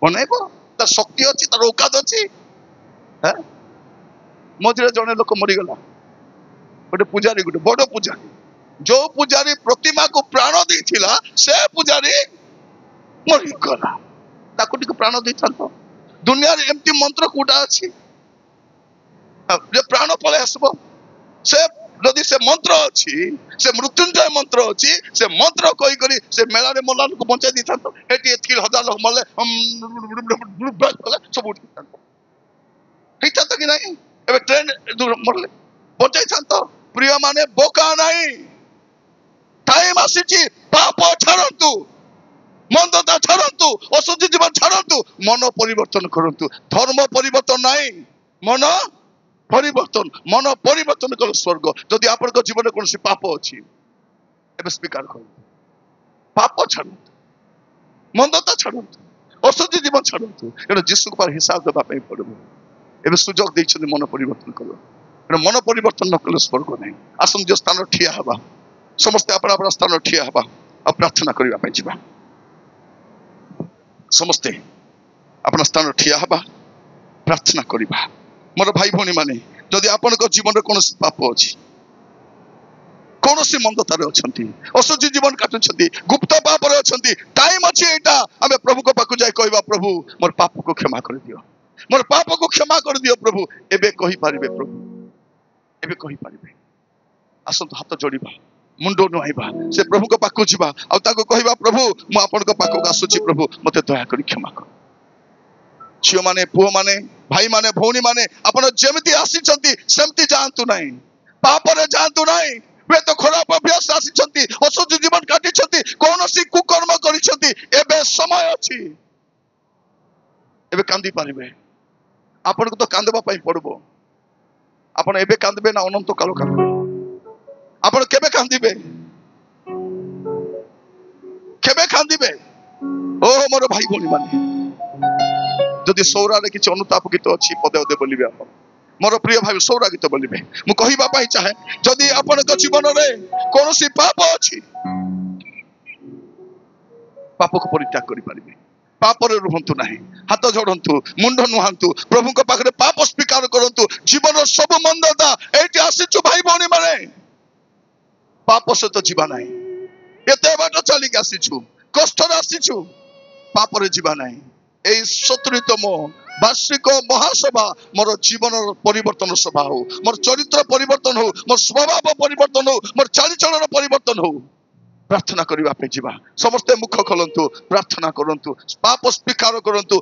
ବନାଇବ, ତାର ଶକ୍ତି ଅଛି, ତାର ଔକାତ ଅଛି। ମଝିରେ ଜଣେ ଲୋକ ମରିଗଲା, ଗୋଟେ ପୂଜାରୀ, ଗୋଟେ ବଡ ପୂଜାରୀ। ଯୋଉ ପୂଜାରୀ ପ୍ରତିମାକୁ ପ୍ରାଣ ଦେଇଥିଲା ସେ ପୂଜାରୀ ମରିଗଲା। ତାକୁ ଟିକେ ପ୍ରାଣ ଦେଇଥାନ୍ତ। ଦୁନିଆରେ ଏମିତି ମନ୍ତ୍ର କୋଉଟା ଅଛି ଯେ ପ୍ରାଣ ପଳେଇ ଆସିବ? ସେ ଯଦି ସେ ମନ୍ତ୍ର ଅଛି, ସେ ମୃତ୍ୟୁଞ୍ଜୟ ମନ୍ତ୍ର ଅଛି, ସେ ମନ୍ତ୍ର କହିକରି ସେ ମେଳାରେ ମଲା ଲୋକ ବଞ୍ଚାଇ ଦେଇଥାନ୍ତ। ଏଠି ଏତିକି ହଜାର ଲୋକ ମଲେ ସବୁ ଉଠିଥାନ୍ତ, ହେଇଥାନ୍ତ କି ନାହିଁ? ଏବେ ଟ୍ରେନ ମରଲେ ବଞ୍ଚାଇଥାନ୍ତ। ପ୍ରିୟ ମାନେ ବୋକା ନାହିଁ। ଟାଇମ ଆସିଛି, ପାପ ଛାଡ଼ନ୍ତୁ, ମନ୍ଦତା ଛାଡ଼ନ୍ତୁ, ଅଶୁଦ୍ଧି ଜୀବନ ଛାଡ଼ନ୍ତୁ, ମନ ପରିବର୍ତ୍ତନ କରନ୍ତୁ। ଧର୍ମ ପରିବର୍ତ୍ତନ ନାହିଁ, ମନ ପରିବର୍ତ୍ତନ। ମନ ପରିବର୍ତ୍ତନ କଲେ ସ୍ୱର୍ଗ। ଯଦି ଆପଣଙ୍କ ଜୀବନରେ କୌଣସି ପାପ ଅଛି, ଏବେ ସ୍ୱୀକାର କରନ୍ତୁ, ପାପ ଛାଡ଼ନ୍ତୁ, ମନ୍ଦତା ଛାଡ଼ନ୍ତୁ, ଅଶୁଦ୍ଧି ଜୀବନ ଛାଡ଼ନ୍ତୁ। ଏଣୁ ଯୀଶୁଙ୍କ ପାଖରେ ହିସାବ ଦେବା ପାଇଁ ପଡ଼ିବ। ଏବେ ସୁଯୋଗ ଦେଇଛନ୍ତି ମନ ପରିବର୍ତ୍ତନ କର। ଏଣୁ ମନ ପରିବର୍ତ୍ତନ ନ କଲେ ସ୍ୱର୍ଗ ନାହିଁ। ଆସନ୍ତୁ ଯୋଉ ସ୍ଥାନ ଠିଆ ହେବା, ସମସ୍ତେ ଆପଣ ଆପଣ ସ୍ଥାନ ଠିଆ ହେବା ଆଉ ପ୍ରାର୍ଥନା କରିବା ପାଇଁ ଯିବା। ସମସ୍ତେ ଆପଣ ସ୍ଥାନ ଠିଆ ହେବା, ପ୍ରାର୍ଥନା କରିବା। ମୋର ଭାଇ ଭଉଣୀ ମାନେ, ଯଦି ଆପଣଙ୍କ ଜୀବନରେ କୌଣସି ପାପ ଅଛି, କୌଣସି ମନ୍ଦତାରେ ଅଛନ୍ତି, ଅଶୁଦ୍ଧି ଜୀବନ କାଟୁଛନ୍ତି, ଗୁପ୍ତ ପାପରେ ଅଛନ୍ତି, ଟାଇମ ଅଛି ଏଇଟା। ଆମେ ପ୍ରଭୁଙ୍କ ପାଖକୁ ଯାଇ କହିବା, ପ୍ରଭୁ ମୋର ପାପକୁ କ୍ଷମା କରିଦିଅ, ମୋର ପାପକୁ କ୍ଷମା କରିଦିଅ ପ୍ରଭୁ। ଏବେ କହିପାରିବେ, ପ୍ରଭୁ ଏବେ କହିପାରିବେ। ଆସନ୍ତୁ ହାତ ଯୋଡ଼ିବା, ମୁଣ୍ଡ ନୁଆଇବା, ସେ ପ୍ରଭୁଙ୍କ ପାଖକୁ ଯିବା ଆଉ ତାଙ୍କୁ କହିବା, ପ୍ରଭୁ ମୁଁ ଆପଣଙ୍କ ପାଖକୁ ଆସୁଛି, ପ୍ରଭୁ ମତେ ଦୟାକରି କ୍ଷମା କର। ଝିଅ ମାନେ, ପୁଅ ମାନେ, ଭାଇ ମାନେ, ଭଉଣୀ ମାନେ, ଆପଣ ଯେମିତି ଆସିଛନ୍ତି ସେମିତି ଯାଆନ୍ତୁ ନାହିଁ, ପାପରେ ଯାଆନ୍ତୁ ନାହିଁ। ହୁଏତ ଖରାପ ଅଭ୍ୟାସ ଆସିଛନ୍ତି, ଅଶୁଦ୍ଧି ଜୀବନ କାଟିଛନ୍ତି, କୌଣସି କୁକର୍ମ କରିଛନ୍ତି, ଏବେ ସମୟ ଅଛି। ଏବେ କାନ୍ଦି ପାରିବେ। ଆପଣଙ୍କୁ ତ କାନ୍ଦିବା ପାଇଁ ପଡିବ। ଆପଣ ଏବେ କାନ୍ଦିବେ ନା ଅନନ୍ତ କାଳ କାନ୍ଦିବେ? ଆପଣ କେବେ କାନ୍ଦିବେ? କେବେ କାନ୍ଦିବେ? ଓହ ମୋର ଭାଇ ଭଉଣୀ ମାନେ, ଯଦି ସୌରାରେ କିଛି ଅନୁତାପ ଗୀତ ଅଛି ପଦେ ଅଧେ ବୋଲିବେ ଆପଣ। ମୋର ପ୍ରିୟ ଭାଇ ସୌରା ଗୀତ ବୋଲିବେ। ମୁଁ କହିବା ପାଇଁ ଚାହେଁ, ଯଦି ଆପଣଙ୍କ ଜୀବନରେ କୌଣସି ପାପ ଅଛି, ପାପକୁ ପରିତ୍ୟାଗ କରିପାରିବେ। ପାପରେ ରୁହନ୍ତୁ ନାହିଁ, ହାତ ଯୋଡ଼ନ୍ତୁ, ମୁଣ୍ଡ ନୁହାନ୍ତୁ, ପ୍ରଭୁଙ୍କ ପାଖରେ ପାପ ସ୍ୱୀକାର କରନ୍ତୁ। ଜୀବନର ସବୁ ମନ୍ଦତା ଏଇଠି ଆସିଛୁ ଭାଇ ଭଉଣୀ ମାନେ, ପାପ ସହିତ ଯିବା ନାହିଁ। ଏତେ ବାଟ ଚାଲିକି ଆସିଛୁ, କଷ୍ଟରେ ଆସିଛୁ, ପାପରେ ଯିବା ନାହିଁ। এই 70তম বার্ষিক মহাসভা মোর জীবনের পরিবর্তন সভা হো, মোর চরিত্র পরিবর্তন হো, মোর স্বভাব পরিবর্তন হো, মোর চালিচলন পরিবর্তন হো। প্রার্থনা করিবা পে ଯିବା। ସମସ୍ତେ ମୁଖ ଖୋଲନ୍ତୁ, ପ୍ରାର୍ଥନା କରନ୍ତୁ, ପାପ ସ୍ୱୀକାର କରନ୍ତୁ।